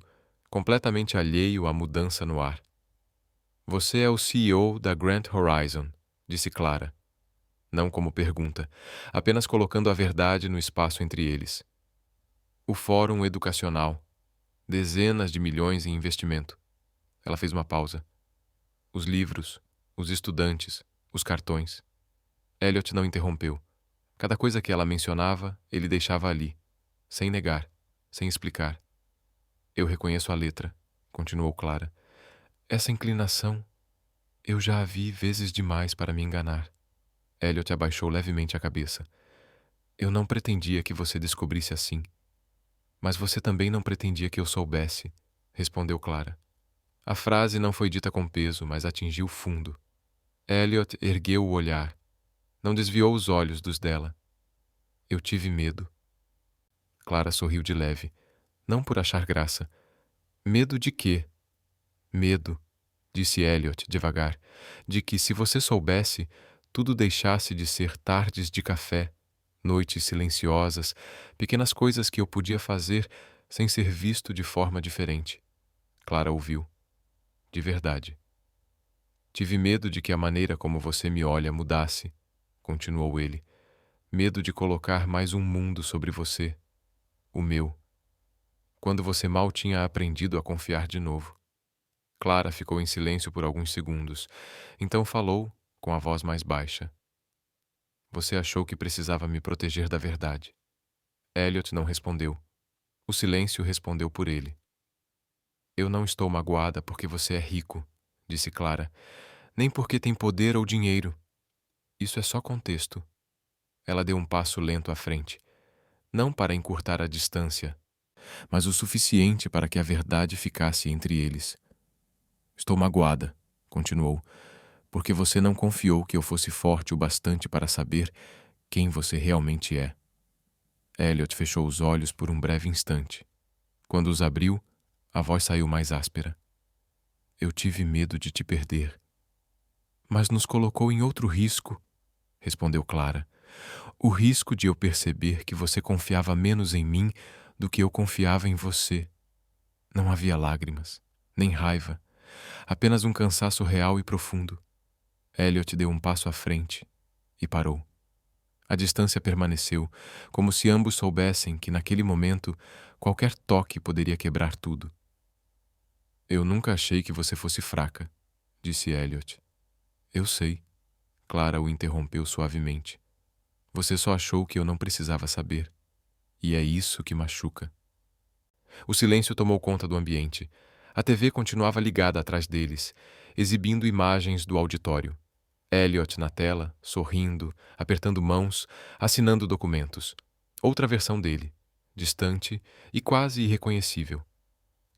completamente alheio à mudança no ar. "Você é o CEO da Grant Horizon", disse Clara. Não como pergunta, apenas colocando a verdade no espaço entre eles. "O Fórum Educacional. Dezenas de milhões em investimento." Ela fez uma pausa. "Os livros, os estudantes, os cartões." Elliot não interrompeu. Cada coisa que ela mencionava, ele deixava ali, sem negar, sem explicar. "Eu reconheço a letra", continuou Clara. "Essa inclinação, eu já a vi vezes demais para me enganar." Elliot abaixou levemente a cabeça. "Eu não pretendia que você descobrisse assim." "Mas você também não pretendia que eu soubesse", respondeu Clara. A frase não foi dita com peso, mas atingiu fundo. Elliot ergueu o olhar. Não desviou os olhos dos dela. "Eu tive medo." Clara sorriu de leve, não por achar graça. "Medo de quê?" "Medo", disse Elliot devagar, "de que, se você soubesse, tudo deixasse de ser tardes de café, noites silenciosas, pequenas coisas que eu podia fazer sem ser visto de forma diferente. Clara ouviu. De verdade. Tive medo de que a maneira como você me olha mudasse, continuou ele. Medo de colocar mais um mundo sobre você, o meu, quando você mal tinha aprendido a confiar de novo. Clara ficou em silêncio por alguns segundos. Então falou, com a voz mais baixa. Você achou que precisava me proteger da verdade. Elliot não respondeu. O silêncio respondeu por ele. Eu não estou magoada porque você é rico, disse Clara, nem porque tem poder ou dinheiro. Isso é só contexto. Ela deu um passo lento à frente, não para encurtar a distância, mas o suficiente para que a verdade ficasse entre eles. Estou magoada, continuou, porque você não confiou que eu fosse forte o bastante para saber quem você realmente é. Elliot fechou os olhos por um breve instante. Quando os abriu, a voz saiu mais áspera. Eu tive medo de te perder. Mas nos colocou em outro risco, respondeu Clara. O risco de eu perceber que você confiava menos em mim do que eu confiava em você. Não havia lágrimas, nem raiva, apenas um cansaço real e profundo. Elliot deu um passo à frente e parou. A distância permaneceu, como se ambos soubessem que naquele momento qualquer toque poderia quebrar tudo. Eu nunca achei que você fosse fraca, disse Elliot. Eu sei, Clara o interrompeu suavemente. Você só achou que eu não precisava saber. E é isso que machuca. O silêncio tomou conta do ambiente. A TV continuava ligada atrás deles, exibindo imagens do auditório. Elliot na tela, sorrindo, apertando mãos, assinando documentos. Outra versão dele, distante e quase irreconhecível.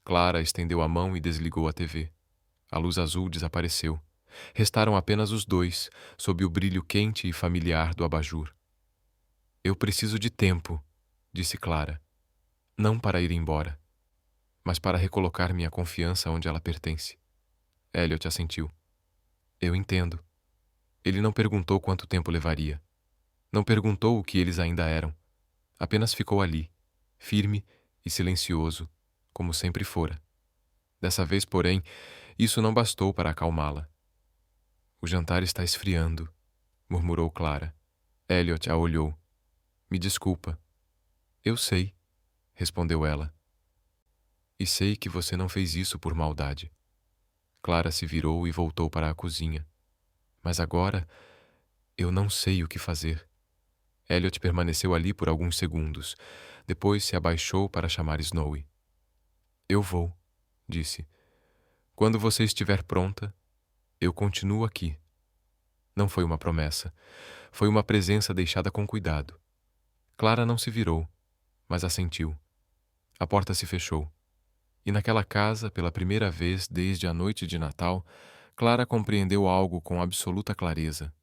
Clara estendeu a mão e desligou a TV. A luz azul desapareceu. Restaram apenas os dois, sob o brilho quente e familiar do abajur. Eu preciso de tempo, disse Clara. Não para ir embora, mas para recolocar minha confiança onde ela pertence. Elliot assentiu. Eu entendo. Ele não perguntou quanto tempo levaria. Não perguntou o que eles ainda eram. Apenas ficou ali, firme e silencioso, como sempre fora. Dessa vez, porém, isso não bastou para acalmá-la. O jantar está esfriando, murmurou Clara. Elliot a olhou. Me desculpa. Eu sei, respondeu ela. E sei que você não fez isso por maldade. Clara se virou e voltou para a cozinha. Mas agora eu não sei o que fazer. Elliot permaneceu ali por alguns segundos. Depois se abaixou para chamar Snowy. Eu vou, disse. Quando você estiver pronta, eu continuo aqui. Não foi uma promessa. Foi uma presença deixada com cuidado. Clara não se virou, mas assentiu. A porta se fechou. E naquela casa, pela primeira vez desde a noite de Natal, Clara compreendeu algo com absoluta clareza.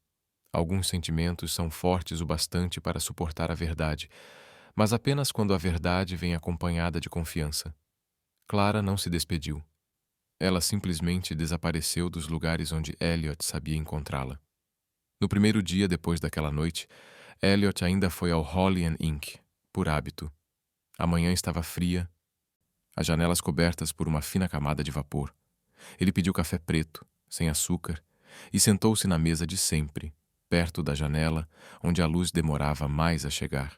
Alguns sentimentos são fortes o bastante para suportar a verdade, mas apenas quando a verdade vem acompanhada de confiança. Clara não se despediu. Ela simplesmente desapareceu dos lugares onde Elliot sabia encontrá-la. No primeiro dia depois daquela noite, Elliot ainda foi ao Holly & Inc., por hábito. A manhã estava fria, as janelas cobertas por uma fina camada de vapor. Ele pediu café preto, sem açúcar, e sentou-se na mesa de sempre, perto da janela, onde a luz demorava mais a chegar.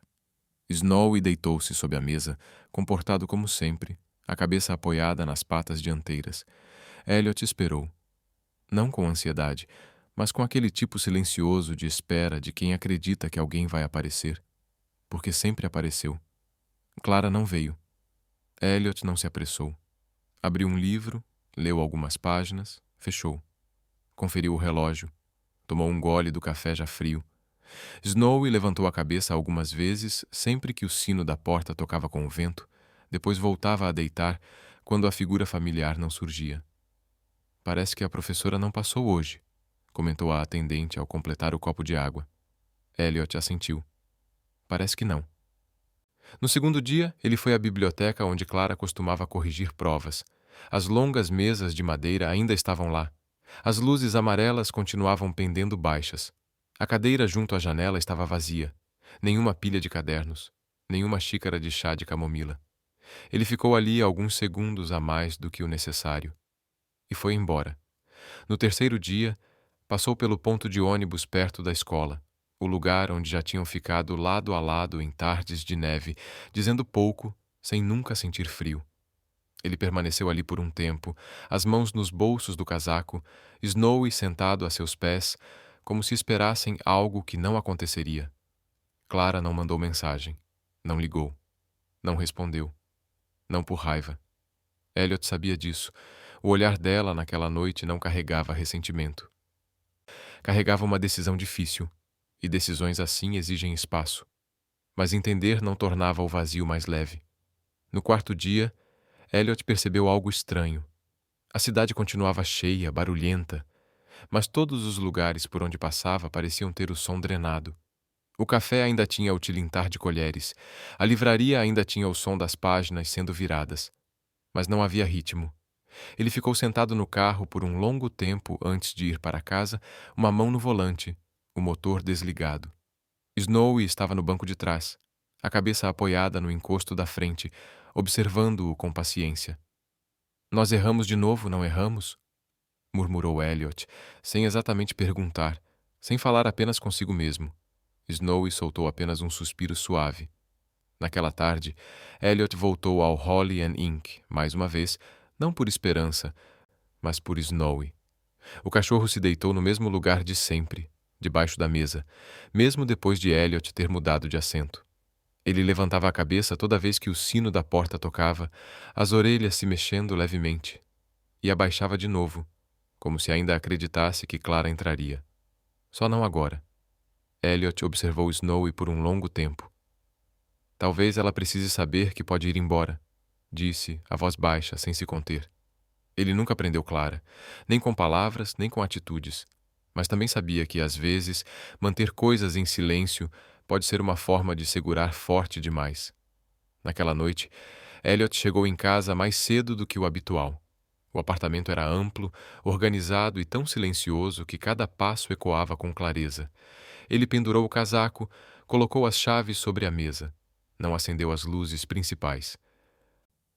Snowy deitou-se sob a mesa, comportado como sempre, a cabeça apoiada nas patas dianteiras. Elliot esperou. Não com ansiedade, mas com aquele tipo silencioso de espera de quem acredita que alguém vai aparecer. Porque sempre apareceu. Clara não veio. Elliot não se apressou. Abriu um livro, leu algumas páginas, fechou. Conferiu o relógio. Tomou um gole do café já frio. Snowy levantou a cabeça algumas vezes, sempre que o sino da porta tocava com o vento, depois voltava a deitar quando a figura familiar não surgia. Parece que a professora não passou hoje, comentou a atendente ao completar o copo de água. Elliot assentiu. Parece que não. No segundo dia, ele foi à biblioteca onde Clara costumava corrigir provas. As longas mesas de madeira ainda estavam lá. As luzes amarelas continuavam pendendo baixas. A cadeira junto à janela estava vazia. Nenhuma pilha de cadernos, nenhuma xícara de chá de camomila. Ele ficou ali alguns segundos a mais do que o necessário e foi embora. No terceiro dia, passou pelo ponto de ônibus perto da escola, o lugar onde já tinham ficado lado a lado em tardes de neve, dizendo pouco, sem nunca sentir frio. Ele permaneceu ali por um tempo, as mãos nos bolsos do casaco, Snowy sentado a seus pés, como se esperassem algo que não aconteceria. Clara não mandou mensagem, não ligou, não respondeu, não por raiva. Elliot sabia disso. O olhar dela naquela noite não carregava ressentimento. Carregava uma decisão difícil, e decisões assim exigem espaço. Mas entender não tornava o vazio mais leve. No quarto dia, Elliot percebeu algo estranho. A cidade continuava cheia, barulhenta, mas todos os lugares por onde passava pareciam ter o som drenado. O café ainda tinha o tilintar de colheres, a livraria ainda tinha o som das páginas sendo viradas, mas não havia ritmo. Ele ficou sentado no carro por um longo tempo antes de ir para casa, uma mão no volante, o motor desligado. Snowy estava no banco de trás, a cabeça apoiada no encosto da frente, observando-o com paciência. "Nós erramos de novo, não erramos?" murmurou Elliot, sem exatamente perguntar, sem falar apenas consigo mesmo. Snowy soltou apenas um suspiro suave. Naquela tarde, Elliot voltou ao Holly and Ink, mais uma vez, não por esperança, mas por Snowy. O cachorro se deitou no mesmo lugar de sempre, debaixo da mesa, mesmo depois de Elliot ter mudado de assento. Ele levantava a cabeça toda vez que o sino da porta tocava, as orelhas se mexendo levemente, e abaixava de novo, como se ainda acreditasse que Clara entraria. Só não agora. Elliot observou Snowy por um longo tempo. "Talvez ela precise saber que pode ir embora", disse, a voz baixa, sem se conter. Ele nunca prendeu Clara, nem com palavras, nem com atitudes, mas também sabia que, às vezes, manter coisas em silêncio pode ser uma forma de segurar forte demais. Naquela noite, Elliot chegou em casa mais cedo do que o habitual. O apartamento era amplo, organizado e tão silencioso que cada passo ecoava com clareza. Ele pendurou o casaco, colocou as chaves sobre a mesa. Não acendeu as luzes principais.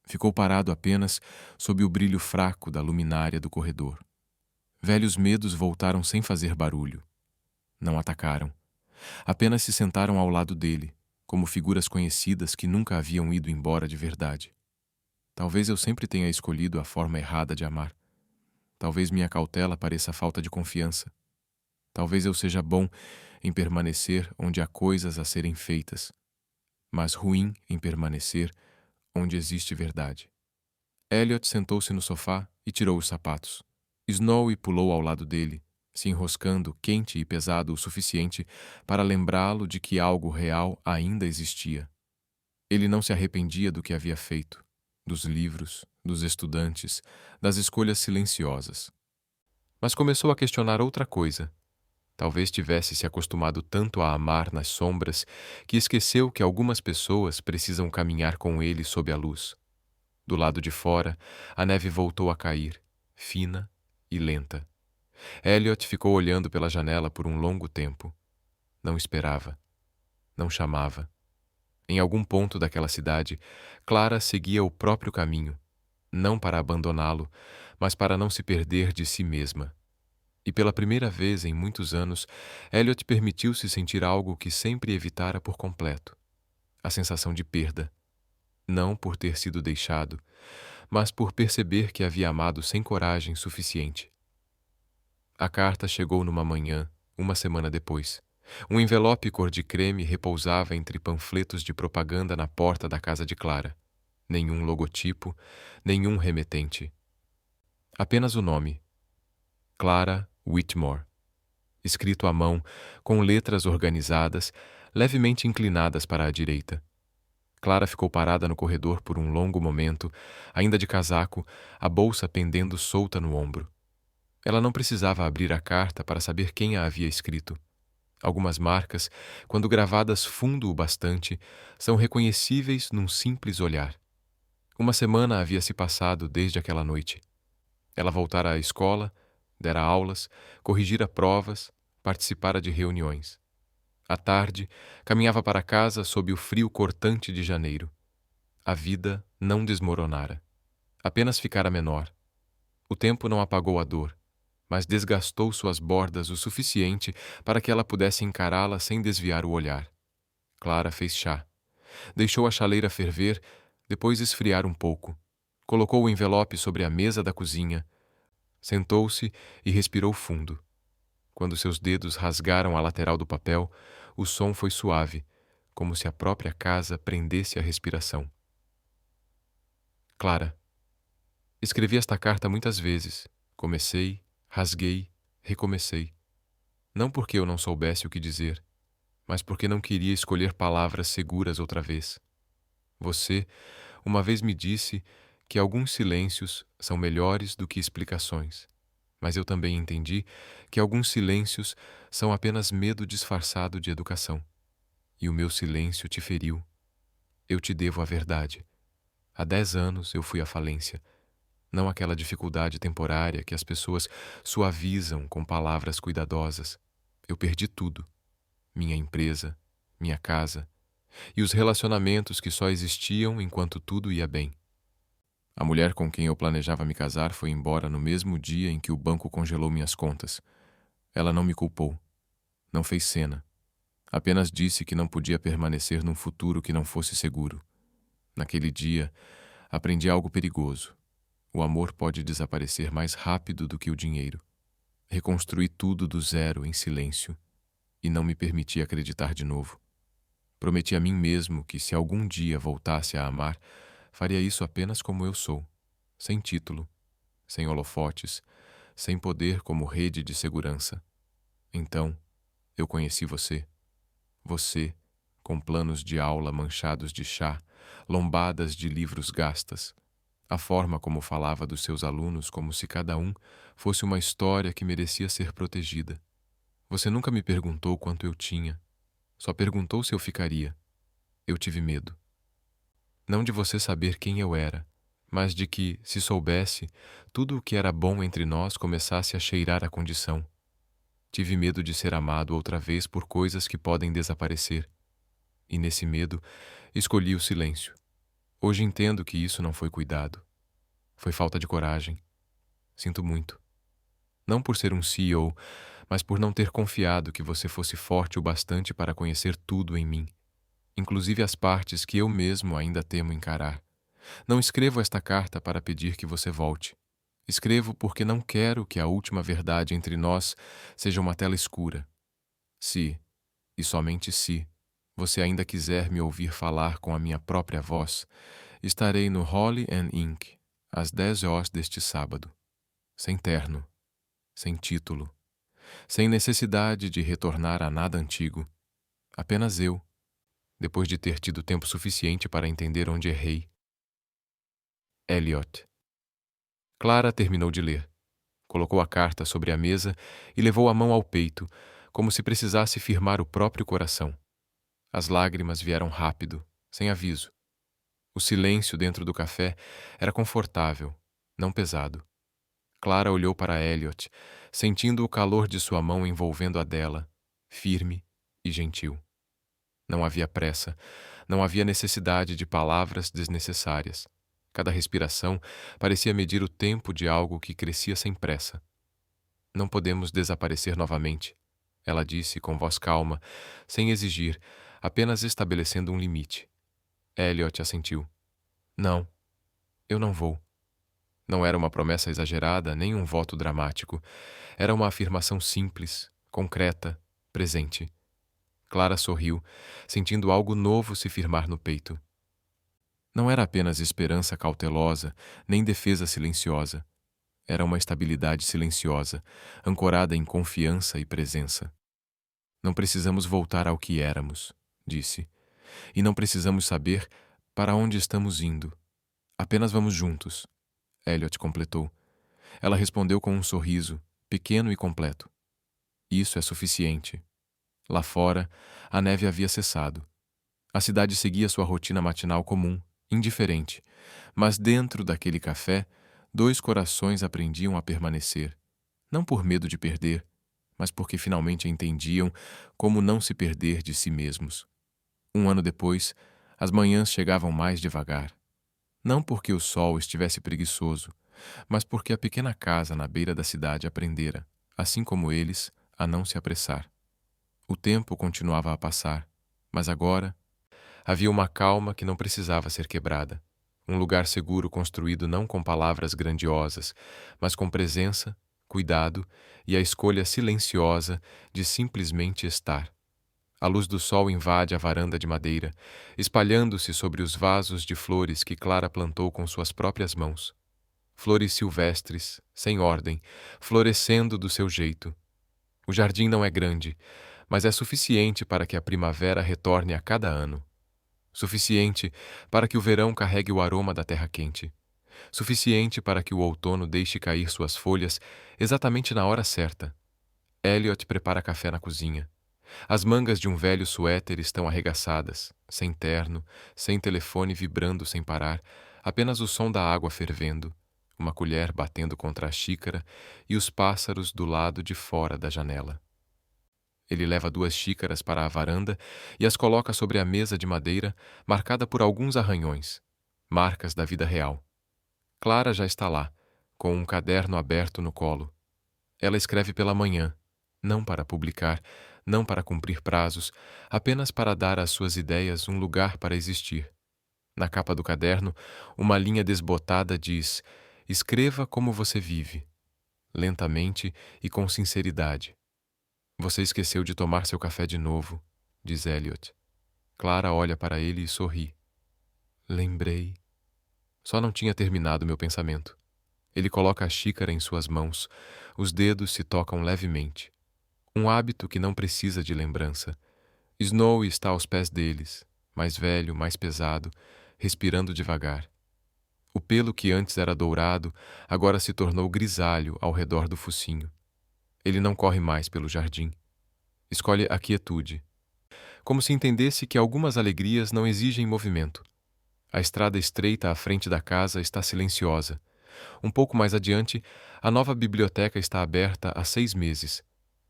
Ficou parado apenas sob o brilho fraco da luminária do corredor. Velhos medos voltaram sem fazer barulho. Não atacaram. Apenas se sentaram ao lado dele, como figuras conhecidas que nunca haviam ido embora de verdade. Talvez eu sempre tenha escolhido a forma errada de amar. Talvez minha cautela pareça falta de confiança. Talvez eu seja bom em permanecer onde há coisas a serem feitas, mas ruim em permanecer onde existe verdade. Elliot sentou-se no sofá e tirou os sapatos. Snowy pulou ao lado dele, se enroscando quente e pesado o suficiente para lembrá-lo de que algo real ainda existia. Ele não se arrependia do que havia feito, dos livros, dos estudantes, das escolhas silenciosas. Mas começou a questionar outra coisa. Talvez tivesse se acostumado tanto a amar nas sombras que esqueceu que algumas pessoas precisam caminhar com ele sob a luz. Do lado de fora, a neve voltou a cair, fina e lenta. Elliot ficou olhando pela janela por um longo tempo. Não esperava. Não chamava. Em algum ponto daquela cidade, Clara seguia o próprio caminho, não para abandoná-lo, mas para não se perder de si mesma. E pela primeira vez em muitos anos, Elliot permitiu-se sentir algo que sempre evitara por completo: a sensação de perda. Não por ter sido deixado, mas por perceber que havia amado sem coragem suficiente. A carta chegou numa manhã, uma semana depois. Um envelope cor de creme repousava entre panfletos de propaganda na porta da casa de Clara. Nenhum logotipo, nenhum remetente. Apenas o nome: Clara Whitmore, escrito à mão, com letras organizadas, levemente inclinadas para a direita. Clara ficou parada no corredor por um longo momento, ainda de casaco, a bolsa pendendo solta no ombro. Ela não precisava abrir a carta para saber quem a havia escrito. Algumas marcas, quando gravadas fundo o bastante, são reconhecíveis num simples olhar. Uma semana havia se passado desde aquela noite. Ela voltara à escola, dera aulas, corrigira provas, participara de reuniões. À tarde, caminhava para casa sob o frio cortante de janeiro. A vida não desmoronara. Apenas ficara menor. O tempo não apagou a dor, mas desgastou suas bordas o suficiente para que ela pudesse encará-la sem desviar o olhar. Clara fez chá. Deixou a chaleira ferver, depois esfriar um pouco. Colocou o envelope sobre a mesa da cozinha. Sentou-se e respirou fundo. Quando seus dedos rasgaram a lateral do papel, o som foi suave, como se a própria casa prendesse a respiração. Clara. Escrevi esta carta muitas vezes. Comecei, rasguei, recomecei. Não porque eu não soubesse o que dizer, mas porque não queria escolher palavras seguras outra vez. Você, uma vez me disse que alguns silêncios são melhores do que explicações, mas eu também entendi que alguns silêncios são apenas medo disfarçado de educação. E o meu silêncio te feriu. Eu te devo a verdade. Há 10 anos eu fui à falência. Não aquela dificuldade temporária que as pessoas suavizam com palavras cuidadosas. Eu perdi tudo. Minha empresa, minha casa e os relacionamentos que só existiam enquanto tudo ia bem. A mulher com quem eu planejava me casar foi embora no mesmo dia em que o banco congelou minhas contas. Ela não me culpou. Não fez cena. Apenas disse que não podia permanecer num futuro que não fosse seguro. Naquele dia, aprendi algo perigoso. O amor pode desaparecer mais rápido do que o dinheiro. Reconstruí tudo do zero em silêncio e não me permiti acreditar de novo. Prometi a mim mesmo que se algum dia voltasse a amar, faria isso apenas como eu sou, sem título, sem holofotes, sem poder como rede de segurança. Então, eu conheci você. Você, com planos de aula manchados de chá, lombadas de livros gastas, a forma como falava dos seus alunos como se cada um fosse uma história que merecia ser protegida. Você nunca me perguntou quanto eu tinha, só perguntou se eu ficaria. Eu tive medo. Não de você saber quem eu era, mas de que, se soubesse, tudo o que era bom entre nós começasse a cheirar a condição. Tive medo de ser amado outra vez por coisas que podem desaparecer. E nesse medo, escolhi o silêncio. Hoje entendo que isso não foi cuidado. Foi falta de coragem. Sinto muito. Não por ser um CEO, mas por não ter confiado que você fosse forte o bastante para conhecer tudo em mim, inclusive as partes que eu mesmo ainda temo encarar. Não escrevo esta carta para pedir que você volte. Escrevo porque não quero que a última verdade entre nós seja uma tela escura. Se, e somente se, você ainda quiser me ouvir falar com a minha própria voz, estarei no Holly and Ink, às 10 horas deste sábado. Sem terno, sem título, sem necessidade de retornar a nada antigo. Apenas eu, depois de ter tido tempo suficiente para entender onde errei. Elliot. Clara terminou de ler. Colocou a carta sobre a mesa e levou a mão ao peito, como se precisasse firmar o próprio coração. As lágrimas vieram rápido, sem aviso. O silêncio dentro do café era confortável, não pesado. Clara olhou para Elliot, sentindo o calor de sua mão envolvendo a dela, firme e gentil. Não havia pressa, não havia necessidade de palavras desnecessárias. Cada respiração parecia medir o tempo de algo que crescia sem pressa. Não podemos desaparecer novamente, ela disse com voz calma, sem exigir, apenas estabelecendo um limite. Elliot assentiu. Não, eu não vou. Não era uma promessa exagerada, nem um voto dramático. Era uma afirmação simples, concreta, presente. Clara sorriu, sentindo algo novo se firmar no peito. Não era apenas esperança cautelosa, nem defesa silenciosa. Era uma estabilidade silenciosa, ancorada em confiança e presença. Não precisamos voltar ao que éramos, disse. E não precisamos saber para onde estamos indo. Apenas vamos juntos, Elliot completou. Ela respondeu com um sorriso, pequeno e completo. Isso é suficiente. Lá fora, a neve havia cessado. A cidade seguia sua rotina matinal comum, indiferente, mas dentro daquele café, 2 corações aprendiam a permanecer, não por medo de perder, mas porque finalmente entendiam como não se perder de si mesmos. Um ano depois, as manhãs chegavam mais devagar. Não porque o sol estivesse preguiçoso, mas porque a pequena casa na beira da cidade aprendera, assim como eles, a não se apressar. O tempo continuava a passar, mas agora havia uma calma que não precisava ser quebrada. Um lugar seguro construído não com palavras grandiosas, mas com presença, cuidado e a escolha silenciosa de simplesmente estar. A luz do sol invade a varanda de madeira, espalhando-se sobre os vasos de flores que Clara plantou com suas próprias mãos. Flores silvestres, sem ordem, florescendo do seu jeito. O jardim não é grande, mas é suficiente para que a primavera retorne a cada ano. Suficiente para que o verão carregue o aroma da terra quente. Suficiente para que o outono deixe cair suas folhas exatamente na hora certa. Elliot prepara café na cozinha. As mangas de um velho suéter estão arregaçadas, sem terno, sem telefone vibrando sem parar, apenas o som da água fervendo, uma colher batendo contra a xícara e os pássaros do lado de fora da janela. Ele leva 2 xícaras para a varanda e as coloca sobre a mesa de madeira, marcada por alguns arranhões, marcas da vida real. Clara já está lá, com um caderno aberto no colo. Ela escreve pela manhã, não para publicar, não para cumprir prazos, apenas para dar às suas ideias um lugar para existir. Na capa do caderno, uma linha desbotada diz: escreva como você vive, lentamente e com sinceridade. Você esqueceu de tomar seu café de novo, diz Elliot. Clara olha para ele e sorri. Lembrei. Só não tinha terminado meu pensamento. Ele coloca a xícara em suas mãos, os dedos se tocam levemente. Um hábito que não precisa de lembrança. Snow está aos pés deles, mais velho, mais pesado, respirando devagar. O pelo que antes era dourado, agora se tornou grisalho ao redor do focinho. Ele não corre mais pelo jardim. Escolhe a quietude. Como se entendesse que algumas alegrias não exigem movimento. A estrada estreita à frente da casa está silenciosa. Um pouco mais adiante, a nova biblioteca está aberta há 6 meses.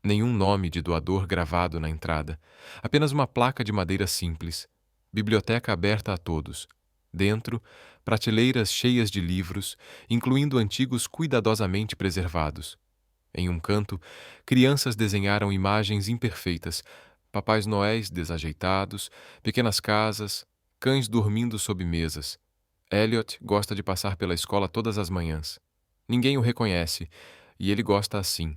Nenhum nome de doador gravado na entrada. Apenas uma placa de madeira simples. Biblioteca aberta a todos. Dentro, prateleiras cheias de livros, incluindo antigos cuidadosamente preservados. Em um canto, crianças desenharam imagens imperfeitas, papais noéis desajeitados, pequenas casas, cães dormindo sob mesas. Elliot gosta de passar pela escola todas as manhãs. Ninguém o reconhece, e ele gosta assim.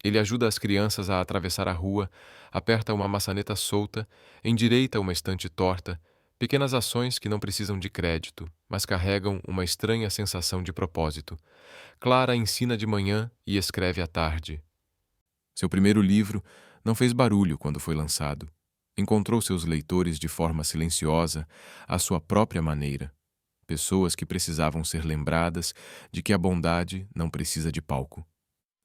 Ele ajuda as crianças a atravessar a rua, aperta uma maçaneta solta, endireita uma estante torta, pequenas ações que não precisam de crédito, mas carregam uma estranha sensação de propósito. Clara ensina de manhã e escreve à tarde. Seu primeiro livro não fez barulho quando foi lançado. Encontrou seus leitores de forma silenciosa, à sua própria maneira. Pessoas que precisavam ser lembradas de que a bondade não precisa de palco.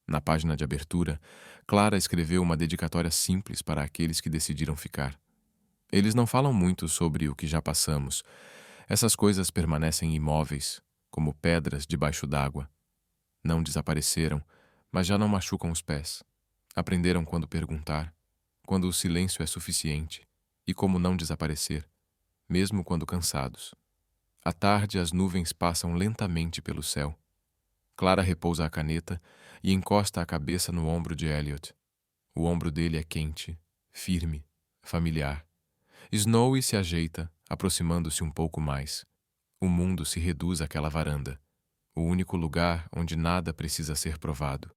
Na página de abertura, Clara escreveu uma dedicatória simples para aqueles que decidiram ficar. Eles não falam muito sobre o que já passamos. Essas coisas permanecem imóveis, como pedras debaixo d'água. Não desapareceram, mas já não machucam os pés. Aprenderam quando perguntar, quando o silêncio é suficiente, e como não desaparecer, mesmo quando cansados. À tarde, as nuvens passam lentamente pelo céu. Clara repousa a caneta e encosta a cabeça no ombro de Elliot. O ombro dele é quente, firme, familiar. Snowy se ajeita, aproximando-se um pouco mais. O mundo se reduz àquela varanda, o único lugar onde nada precisa ser provado.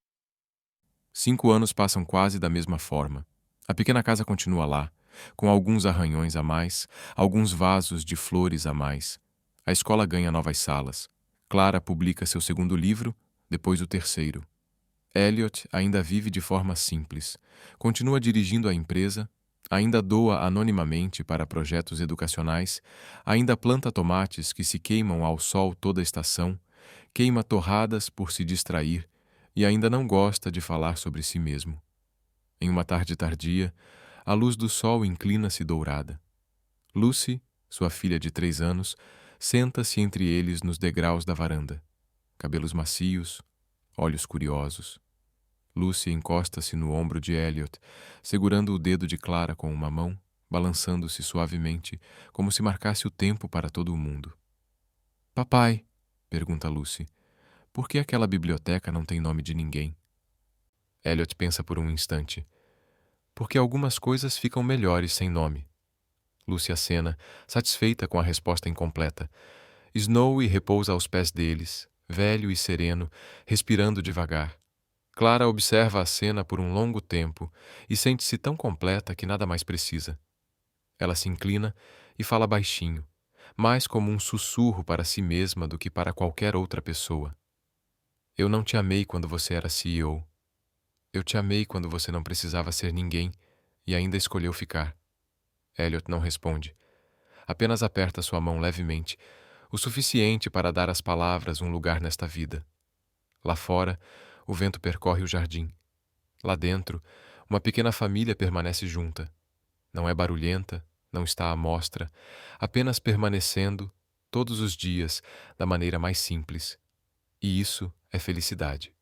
5 anos passam quase da mesma forma. A pequena casa continua lá, com alguns arranhões a mais, alguns vasos de flores a mais. A escola ganha novas salas. Clara publica seu segundo livro, depois o terceiro. Elliot ainda vive de forma simples. Continua dirigindo a empresa, ainda doa anonimamente para projetos educacionais, ainda planta tomates que se queimam ao sol toda a estação, queima torradas por se distrair e ainda não gosta de falar sobre si mesmo. Em uma tarde tardia, a luz do sol inclina-se dourada. Lucy, sua filha de 3 anos, senta-se entre eles nos degraus da varanda. Cabelos macios, olhos curiosos. Lucy encosta-se no ombro de Elliot, segurando o dedo de Clara com uma mão, balançando-se suavemente, como se marcasse o tempo para todo o mundo. Papai, pergunta Lucy, por que aquela biblioteca não tem nome de ninguém? Elliot pensa por um instante. Porque algumas coisas ficam melhores sem nome. Lucy acena, satisfeita com a resposta incompleta. Snowy repousa aos pés deles, velho e sereno, respirando devagar. Clara observa a cena por um longo tempo e sente-se tão completa que nada mais precisa. Ela se inclina e fala baixinho, mais como um sussurro para si mesma do que para qualquer outra pessoa. Eu não te amei quando você era CEO. Eu te amei quando você não precisava ser ninguém e ainda escolheu ficar. Elliot não responde. Apenas aperta sua mão levemente, o suficiente para dar às palavras um lugar nesta vida. Lá fora, o vento percorre o jardim. Lá dentro, uma pequena família permanece junta. Não é barulhenta, não está à mostra, apenas permanecendo, todos os dias, da maneira mais simples. E isso é felicidade.